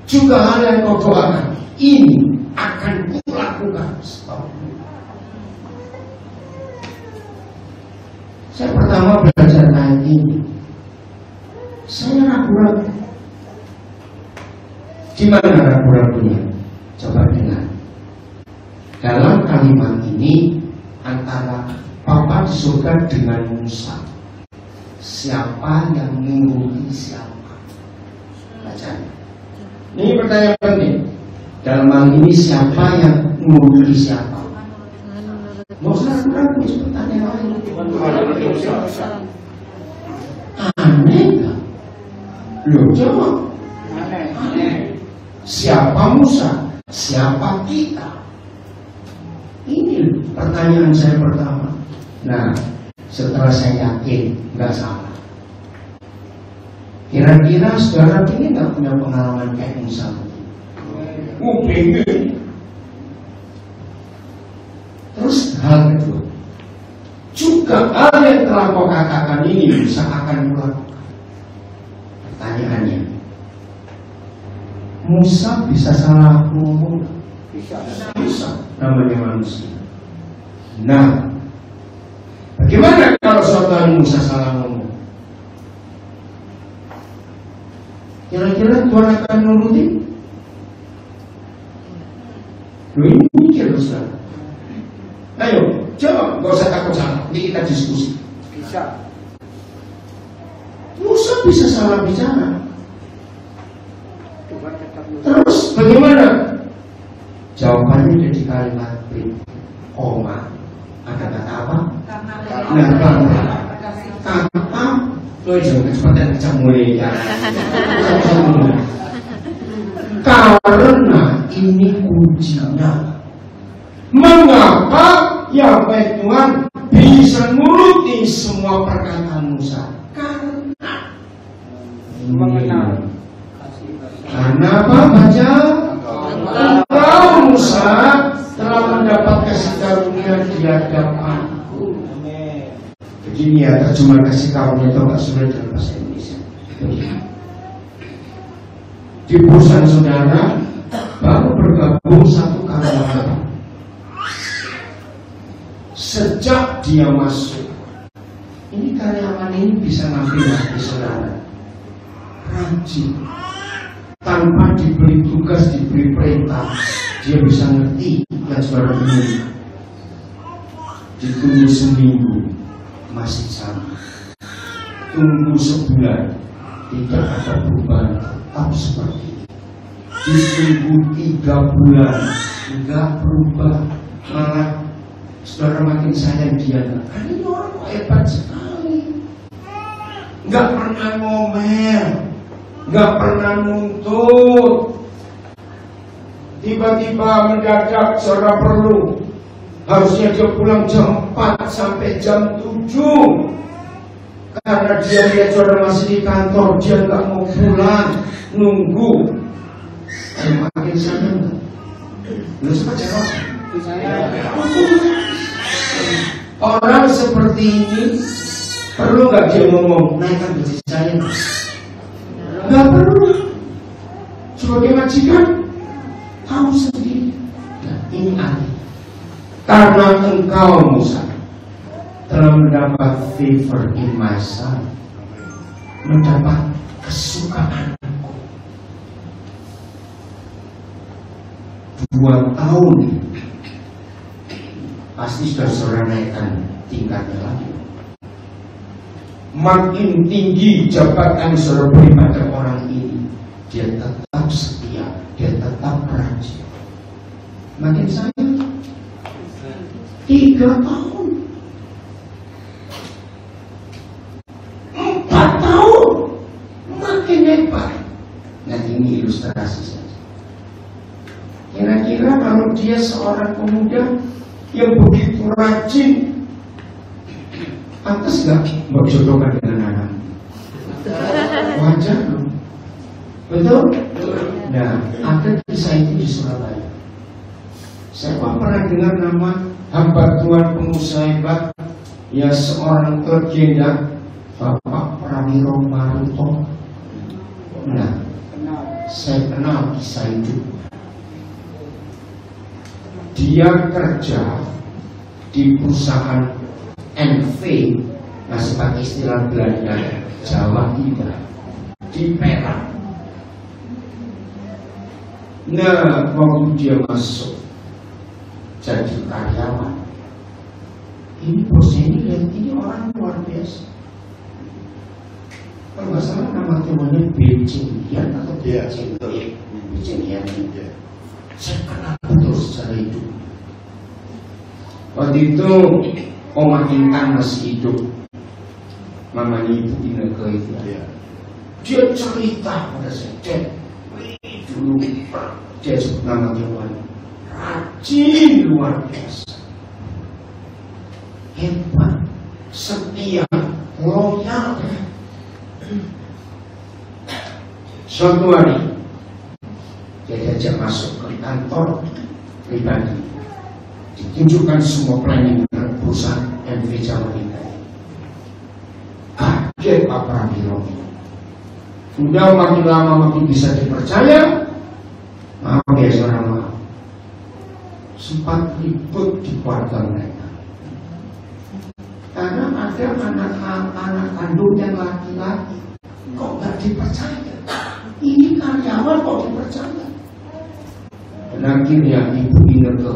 juga hal yang kau doakan, ini akan kulakukan. Saya pertama belajar ayat ini, saya ragu-ragu. Gimana ragu-ragunya? Coba dengar. Dalam kalimat ini antara Bapa di surga dengan Musa, siapa yang mengikuti siapa? Baca. Ini pertanyaan penting. Dalam hal ini siapa yang mengikuti siapa? Mau ragu-ragu pertanyaan lain. Aneh gak? Loh jawab. Aneh. Siapa Musa? Siapa kita? Ini pertanyaan saya pertama. Nah, setelah saya yakin nggak salah. Kira-kira saudara ini nggak punya pengalaman kayak Musa? Pengen. Terus hal kedua, juga hal yang telah kau katakan ini Musa akan melakukan. Pertanyaannya, Musa bisa salah ngomong? Bisa. Namanya manusia. Nah, bagaimana kalau suatu hari Musa salah ngomong? Kira-kira Tuhan akan nuruti? Ini mikir Ustaz. Ayo, coba, gak usah takut salah. Ini kita diskusi. Bisa. Musa bisa salah bicara. Terus bagaimana? Jawabannya jadi kalimat koma. Ada kata apa? Kata jangan seperti macam mulai ya. Karena ini kuncinya. Mengapa Yahweh Tuhan bisa nuruti semua perkataan Musa? Karena mengenal. Karena apa? Baca. Engkau Musa telah mendapat kasih karunia di hadapanku. Begini ya terjemahan kasih karunia itu nggak sulit dalam bahasa Indonesia. Di perusahaan saudara baru bergabung satu karyawan. Sejak dia masuk, ini karyawan ini bisa ngambil hati saudara. Rajin. Tanpa diberi tugas, diberi perintah, dia bisa ngerti yang saudara ini. Ditunggu seminggu masih sama, tunggu sebulan tidak ada perubahan, tetap seperti ini. Ditunggu 3 bulan enggak berubah, malah saudara makin sayang dia. Ini orang kok hebat sekali, enggak pernah ngomel, nggak pernah nuntut. Tiba-tiba mendadak saudara perlu, harusnya dia pulang jam 4 sampai jam 7. Karena dia lihat saudara masih di kantor, dia nggak mau pulang, nunggu. Semakin sayang nggak? Lu sempat jawab. Orang seperti ini perlu nggak dia ngomong naikkan gaji saya? Nggak perlu. Sebagai majikan tahu sendiri. Nah, ini aneh. Karena engkau Musa telah mendapat favor in my sight, mendapat kesukaan. 2 tahun pasti sudah saudara naikkan tingkatnya lagi. Makin tinggi jabatan saudara beri pada orang ini, dia tetap setia, dia tetap rajin. Makin sayang 3 tahun, 4 tahun, makin hebat. Nah, ini ilustrasi saja. Kira-kira kalau dia seorang pemuda yang begitu rajin, pantas gak berjodohkan dengan anak? Wajar dong. Betul? Nah, ada kisah itu di Surabaya. Siapa pernah dengar nama hamba Tuhan pengusaha hebat, ya seorang legenda, Bapak Prawiro Maruto? Nah, saya kenal kisah itu. Dia kerja di perusahaan NV, masih pakai istilah Belanda, Jawa Timur, di Perak. Nah, waktu dia masuk jadi karyawan, ini bosnya ini lihat ini orang luar biasa. Kalau nggak salah nama temannya Beijing atau Beijing, Beijing ya. Saya kenal betul secara hidup. Waktu itu Oma Intan masih hidup, mamanya Ibu Ineke itu. Dia cerita pada saya, dulu dia sebut nama Tuhan, rajin luar biasa, hebat, setia, loyal. Suatu hari dia diajak masuk ke kantor pribadi, ditunjukkan semua planning perusahaan MV Jawa Timur. Kaget Pak Prawiro. Udah makin lama makin bisa dipercaya. Maaf ya saudara, maaf, sempat ribut di keluarga mereka karena ada anak kandung yang laki-laki kok gak dipercaya. Ini karyawan kok dipercaya. Dan akhirnya Ibu Ineke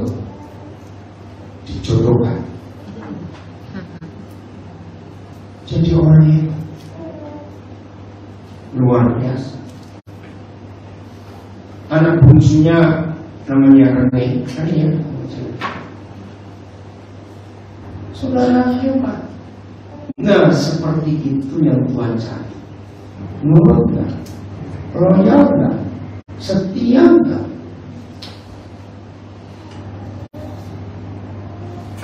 dijodohkan jadi orang yang luar biasa. Anak bungsunya namanya Rene, ya, saudara hebat. Nah, seperti itu yang Tuhan cari. Nurut gak? Loyal gak? Setia gak?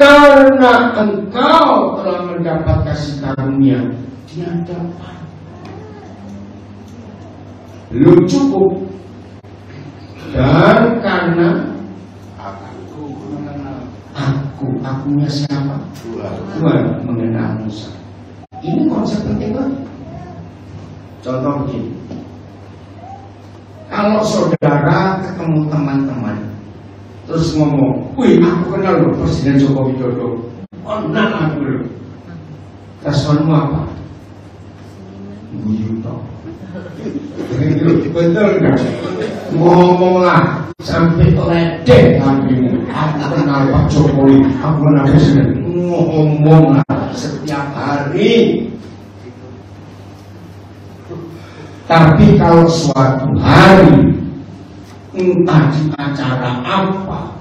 Karena engkau telah mendapat kasih karunia di hadapan, belum cukup. Dan karena akunya siapa? Tuhan mengenal Musa. Ini konsep penting banget. Contoh begini, kalau saudara ketemu teman-teman terus ngomong, wih aku kenal loh Presiden Joko Widodo. Oh kenal aku loh. Responmu apa? Guyu toh. Betul nggak? Ngomonglah sampai ledek hatimu. Aku kenal Pak Jokowi, aku kenal Presiden. Ngomonglah setiap hari. Tapi kalau suatu hari entah di acara apa,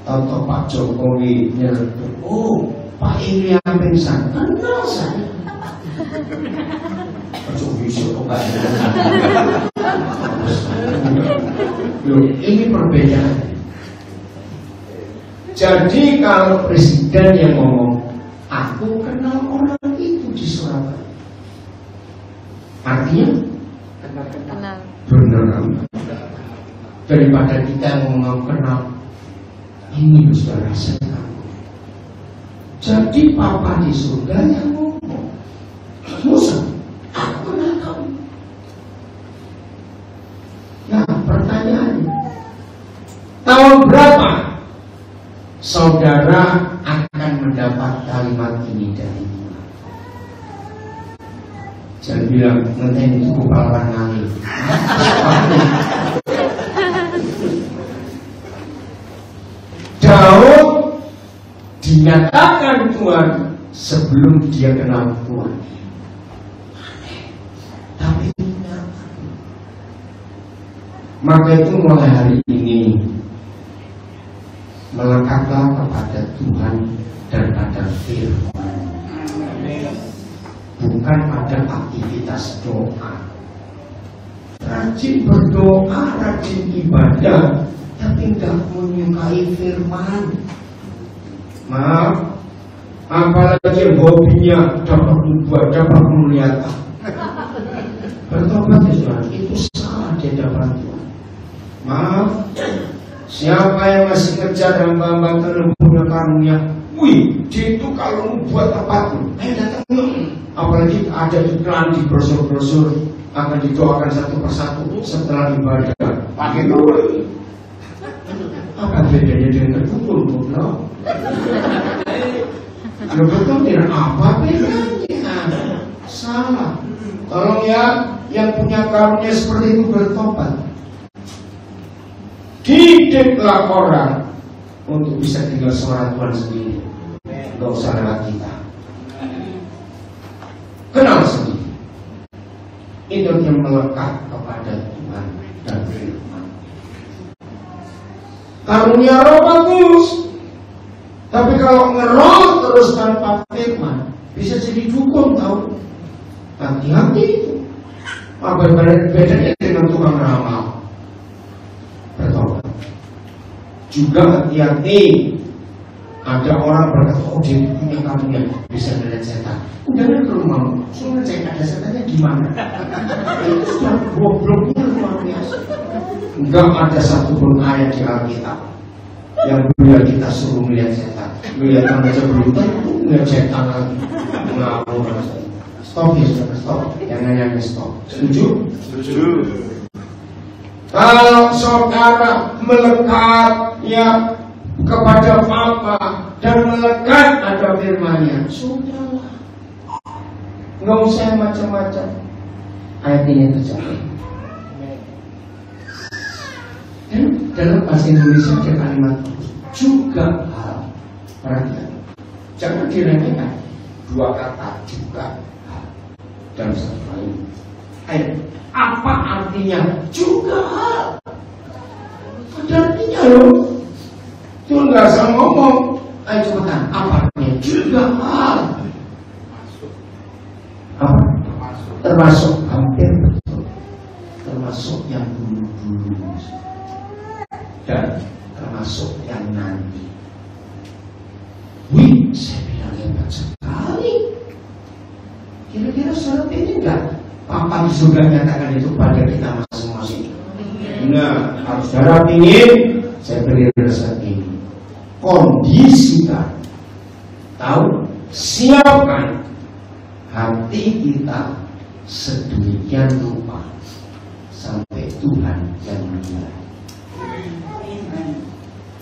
atau Pak Jokowi nyeletuk, oh Pak Ilya pingsan, kenal saya. Pak Jokowi kok gak loh, ini perbedaan. Jadi kalau presiden yang ngomong, aku kenal orang itu di Surabaya, artinya Kenal. benar. daripada kita yang mau kenal. Ini saudara saya. Jadi Papa di surga yang ngomong, Musa, aku kenal kamu. Nah, pertanyaannya, tahun berapa saudara akan mendapat kalimat ini dari Tuhan? Jangan bilang, nanti itu pahlawan nangis. Daud dinyatakan Tuhan sebelum dia kenal Tuhan. Tapi maka itu mulai hari ini melekatlah kepada Tuhan dan pada firman, bukan pada aktivitas doa. Rajin berdoa, rajin ibadah, tapi tidak menyukai firman. Maaf, apalagi hobinya dapat membuat, dapat melihat. Bertobat ya Tuhan, itu salah di hadapan Tuhan. Maaf, siapa yang masih ngejar hamba-hamba Tuhan punya karunia, wih, dia itu kalau membuat apapun, ayo datang yuk. Apalagi ada iklan di brosur-brosur akan didoakan satu persatu setelah ibadah. Pakai dulu. Apa bedanya dengan kedukun, goblok? Lo betul tidak apa bedanya? Salah. Tolong ya, yang punya karunia seperti itu bertobat. Didiklah orang untuk bisa tinggal suara Tuhan sendiri. Gak usah lewat kita. Kenal sendiri. Itu yang melekat kepada Tuhan dan firman. Karunia roh bagus, tapi kalau ngerol terus tanpa firman, bisa jadi dukun, tahu? Hati-hati itu. Apa bedanya dengan tukang ramal? Bertobat. Juga hati-hati. Ada orang berkata, oh dia punya karunia bisa melihat setan. Udah ke rumahmu, suruh cek ada setannya di mana? Itu sudah gobloknya luar biasa. Enggak ada satupun ayat di Alkitab yang biar kita suruh melihat setan. Melihat aja belum tentu melihat setan lagi. Ngawur. Stop ya, stop. Jangan stop. Setuju? Setuju. Kalau saudara melekat ya kepada Papa dan melekat pada firman-Nya, sudahlah. Nggak usah macam-macam. Ayat ini terjadi. Dan dalam bahasa Indonesia ada kalimat juga hal. Perhatikan, jangan diremehkan. Dua kata juga hal dalam satu kalimat. Ayat, apa artinya juga hal? Ada artinya loh. Itu nggak usah ngomong. Ayo cepetan, apa artinya juga hal? Apa? Termasuk hampir betul. Termasuk yang dulu-dulu dan termasuk yang nanti. Wih, saya bilang hebat sekali. Kira-kira seperti ini enggak? Papa di surga nyatakan itu pada kita masing-masing. Nah, kalau saudara ingin, saya beri resep ini. Kondisikan, tahu, siapkan hati kita sedemikian rupa sampai Tuhan yang menilai.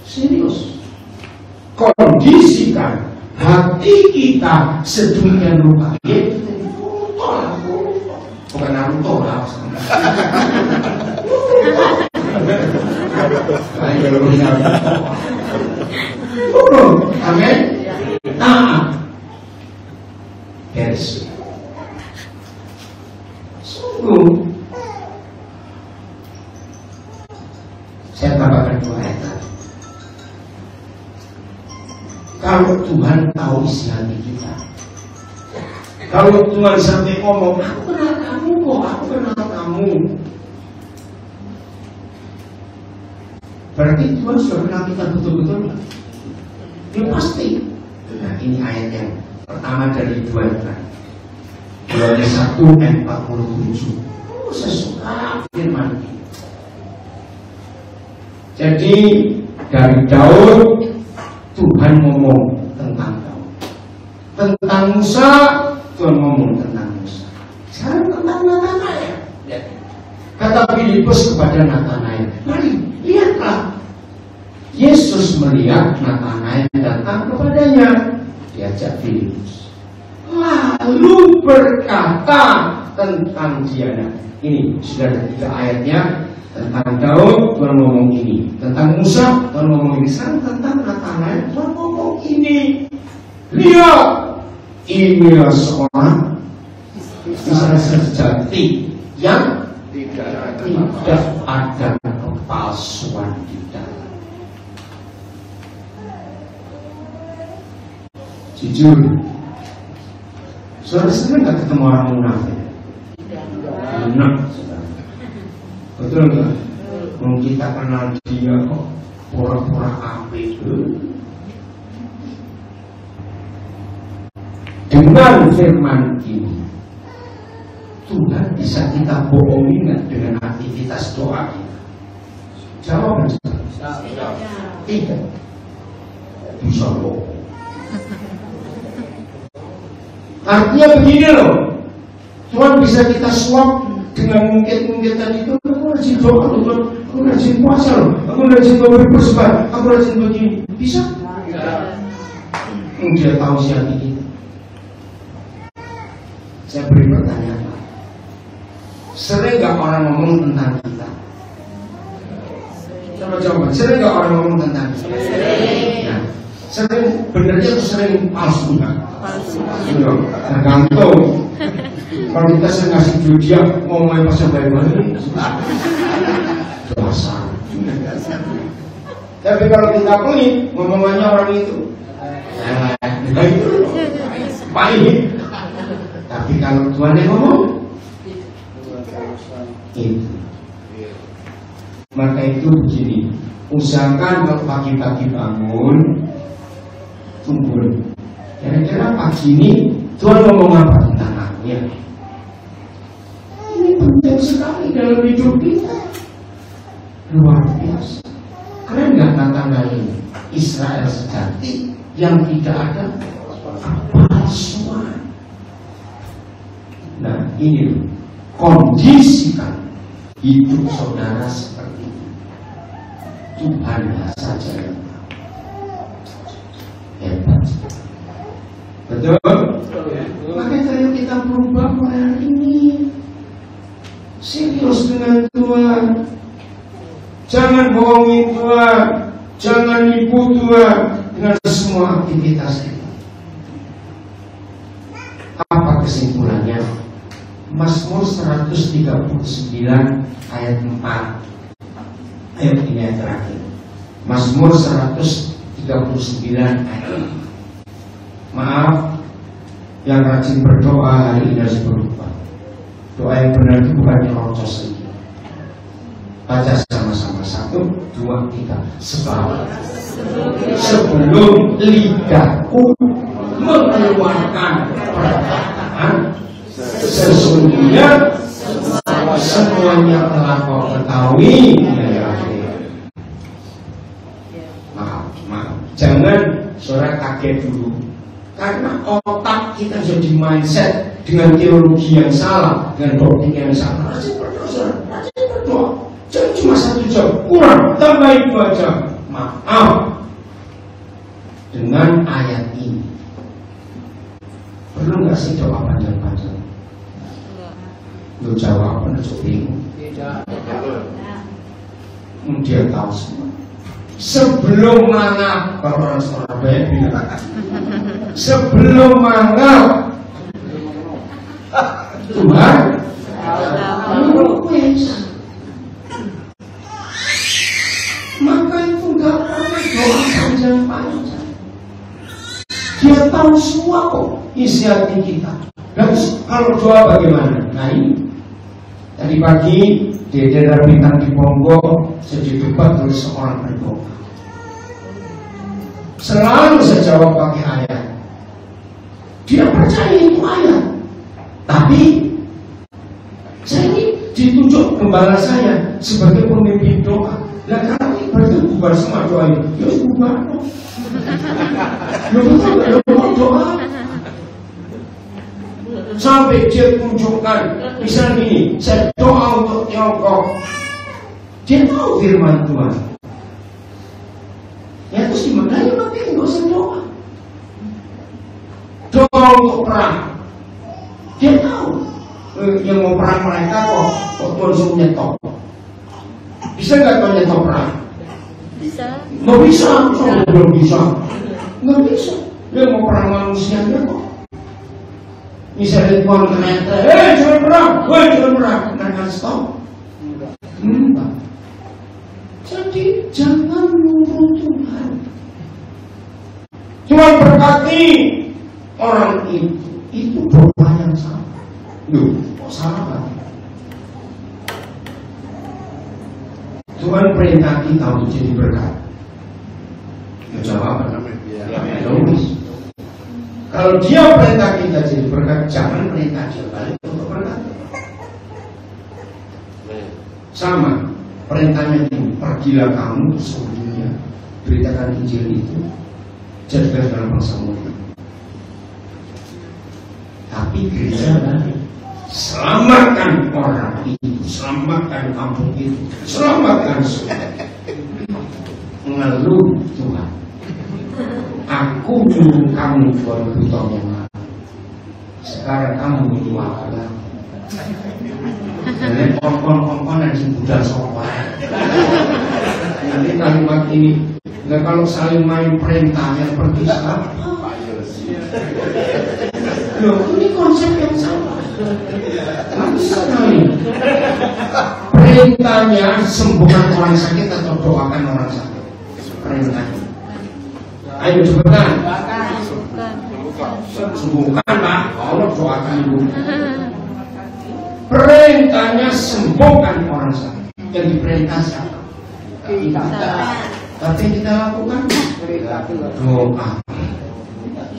Serius. Kondisikan hati kita sedemikian rupa. Bukan Naruto lah. Amin. Nah, beres. Sungguh, saya tambahkan dua ayat. Kalau Tuhan tahu isi hati kita, kalau Tuhan sampai ngomong, aku kenal kamu kok, aku kenal kamu, berarti Tuhan sudah kenal kita betul-betul. Ya pasti. Nah, ini ayat yang pertama dari dua ayat. Yohanes 1 ayat 47. Saya suka firman ini. Jadi dari Daud Tuhan ngomong tentang Daud, tentang Musa Tuhan ngomong tentang Musa. Sekarang tentang Natanael. Kata Filipus kepada Natanael, mari lihatlah. Yesus melihat Natanael datang kepadanya, diajak Filipus, lalu berkata tentang dia. Ini sudah ada 3 ayatnya. Tentang Daud Tuhan ngomong ini, tentang Musa Tuhan ngomong ini, sekarang tentang Natanael Tuhan ngomong ini. Lihat, inilah seorang Israel sejati yang tidak ada kepalsuan di dalam. Jujur, saudara sering nggak ketemu orang munafik? Benar, betul nggak? Kalau kita kenal dia kok pura-pura apik. Dengan firman ini Tuhan bisa kita bohongi nggak dengan aktivitas doa kita? Jawaban tidak. Bisa bohong. Artinya begini loh, Tuhan bisa kita suap dengan mungkin-mungkinan itu. Aku rajin doa loh, aku rajin puasa loh, aku rajin memberi persembahan, aku rajin begini. Bisa? Dia tahu siapa kita. Saya beri pertanyaan, sering gak orang ngomong tentang kita? Coba jawab, sering gak orang ngomong tentang kita? Nah, sering benernya atau sering palsu? Iya, tergantung. Kalau kita sering ngasih duit dia, ngomongnya pas baik-baik, dosa. Tapi kalau kita pelit, ngomongannya orang itu, nah itu baik. Tapi kalau Tuhan yang ngomong itu, maka itu begini, usahakan kalau pagi-pagi bangun, tunggu. Kira-kira pagi ini Tuhan ngomong apa tentang aku ya? Ini penting sekali dalam hidup kita. Luar biasa. Keren gak Natanael ini? Israel sejati yang tidak ada kepalsuan. Nah ini kondisikan hidup saudara seperti ini. Tuhan saja yang tahu. Hebat. Betul? Makanya kalau kita berubah mulai hari ini, serius dengan Tuhan. Jangan bohongi Tuhan, jangan nipu Tuhan dengan semua aktivitas kita. Apa kesimpulannya? Mazmur 139 ayat 4. Ayat ini yang terakhir. Mazmur 139 ayat 4. Maaf, yang rajin berdoa hari ini harus berubah. Doa yang benar itu bukan nyerocos lagi. Baca sama-sama, 1, 2, 3. Sebelum lidahku mengeluarkan perkataan, sesungguhnya semuanya telah kau ketahui. Maaf, jangan saudara kaget dulu. Karena otak kita jadi mindset dengan teologi yang salah, dengan doktrin yang salah. Rajin berdoa, jangan cuma 1 jam, kurang, tambah 2 jam. Maaf, dengan ayat ini perlu nggak sih doa panjang-panjang? Lu jawab apa? Lu bingung? Tidak. Dia tahu semua. Sebelum mangap, kalau orang Surabaya bilang, sebelum mangap, Tuhan maka itu nggak pernah doa panjang-panjang. Dia tahu semua kok isi hati kita. Dan kalau doa bagaimana? Nah ini tadi pagi di daerah Bintang di Ponggok saya didebat oleh seorang berdoa. Selalu saya jawab pakai ayat. Dia percaya itu ayat. Tapi saya ini ditunjuk gembala saya sebagai pemimpin doa. Nah kalau berarti semua doain. Ya bukan. Lu betul gak lu mau doa? Sampai dia tunjukkan, misalnya ini, saya doa untuk Tiongkok. Dia tahu firman Tuhan. Ya terus gimana? Ya makanya nggak usah doa. Doa untuk perang. Dia tahu yang mau perang mereka kok Tuhan suruh nyetok. Bisa nggak Tuhan nyetok perang? Bisa. Nggak bisa. Belum bisa. Nggak bisa. Dia mau perang manusianya kok. Misalnya Tuhan ternyata, jangan perang, jangan perang, mereka stop. Enggak. Jadi jangan menurut Tuhan. Tuhan berkati orang itu doa yang salah. Loh, kok salah kan? Tuhan perintah kita untuk jadi berkat. Ya jawab apa? Ya logis. Kalau dia perintah kita jadi berkat, jangan perintah dia balik untuk berkat. Sama. Perintahnya ini, pergilah kamu ke seluruh dunia, beritakan Injil itu, jadilah dalam bangsa mulia. Tapi gereja tadi, selamatkan orang itu, selamatkan kampung itu, selamatkan semua. Ngeluh Tuhan. Aku dulu kamu 2000 tahun yang lalu. Sekarang kamu dua kali. Jadi kongkon yang budal sopan. Nanti kalimat ini, nggak kalau saling main perintah yang berpisah. Loh, ini konsep yang sama. Nggak bisa kali. Perintahnya sembuhkan orang sakit atau doakan orang sakit. Perintahnya. Ayo cepetan. Sembuhkan Pak. Allah doakan dulu. Perintahnya sembuhkan orang sakit. Yang diperintah siapa? Kita. Tapi kita lakukan doa.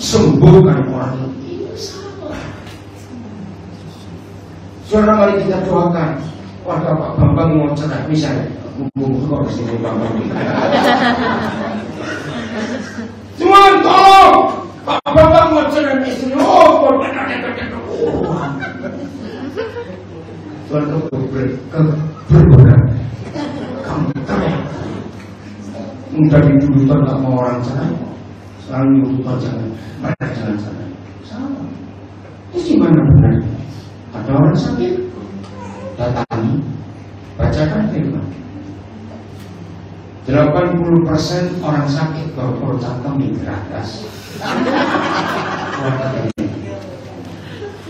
Sembuhkan orang itu. Saudara, mari kita doakan. Warga Pak Bambang mau cerai misalnya. Kok kesini Bambang? Tuhan tolong. Pak Bambang mau cerai istri. Tuhan berbenar. Kamu cerai. Dari dulu Tuhan tak mau orang cerai. Selalu nyuruh Tuhan jangan. Mereka jangan cerai. Sama. Terus gimana benar? Ada orang sakit, datangi, bacakan firman. 80% orang sakit kalau cangkem gratis.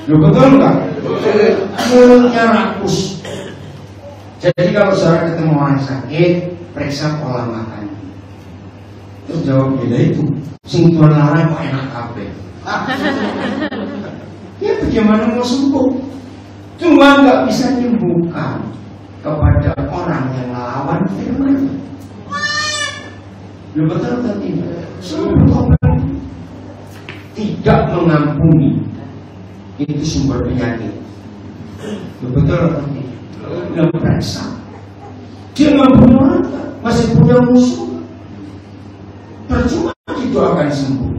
Lu betul nggak? Mulutnya rakus. Jadi kalau saudara ketemu orang sakit, periksa pola makan. Terus jawab beda itu. Sing tuan larang kok enak kabeh. Ya bagaimana mau sembuh? Cuma nggak bisa dibuka kepada orang yang melawan firman. Lu betul atau tidak? Semua orang tidak mengampuni itu sumber penyakit. Lu betul atau tidak? Lu periksa. Dia ngampuni orang masih punya musuh. Percuma didoakan sembuh.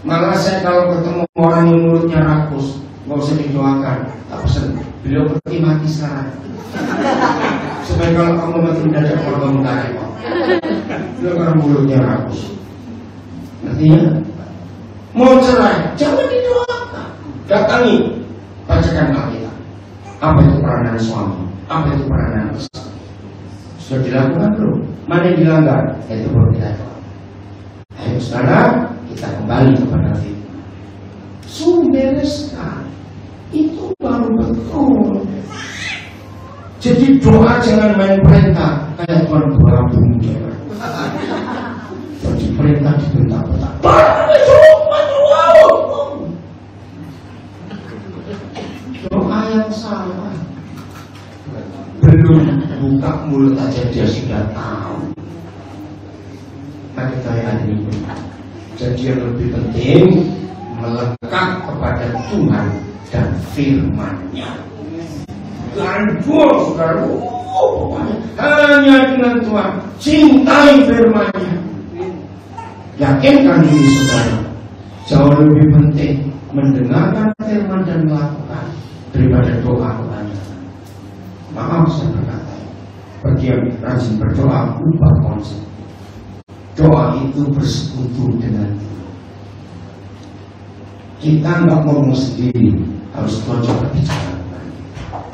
Malah saya kalau ketemu orang yang mulutnya rakus, nggak usah didoakan. Tak pesan, beliau pergi mati sekarang. Supaya kalau kamu mati mendadak kalau kamu tak repot. Beliau karena mulutnya rakus. Artinya, mau cerai, jangan didoakan. Datangi, bacakan Alkitab. Apa itu peranan suami? Apa itu peranan istri? Sudah dilakukan belum? Mana yang dilanggar? Itu baru kita doa. Ayo saudara, kita kembali kepada firman. Bereskan. Itu baru betul. Jadi doa jangan main perintah kayak Tuhan berabung. Jadi perintah dibentak-bentak. Doa yang salah. Belum buka mulut aja dia sudah tahu. Mari kita hari ini. Jadi yang lebih penting melekat kepada Tuhan dan firman-Nya. Gandul, saudara. pokoknya hanya dengan Tuhan. Cintai firman-Nya. Yakinkan diri saudara, jauh lebih penting mendengarkan firman dan melakukan daripada doa kebanyakan. Maaf saya berkata, bagi yang rajin berdoa, ubah konsep. Doa itu bersekutu dengan Tuhan. Kita nggak ngomong sendiri, harus Tuhan coba bicara.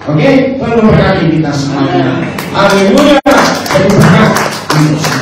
Oke, Tuhan memberkati kita semuanya. Haleluya. Jadi berkat.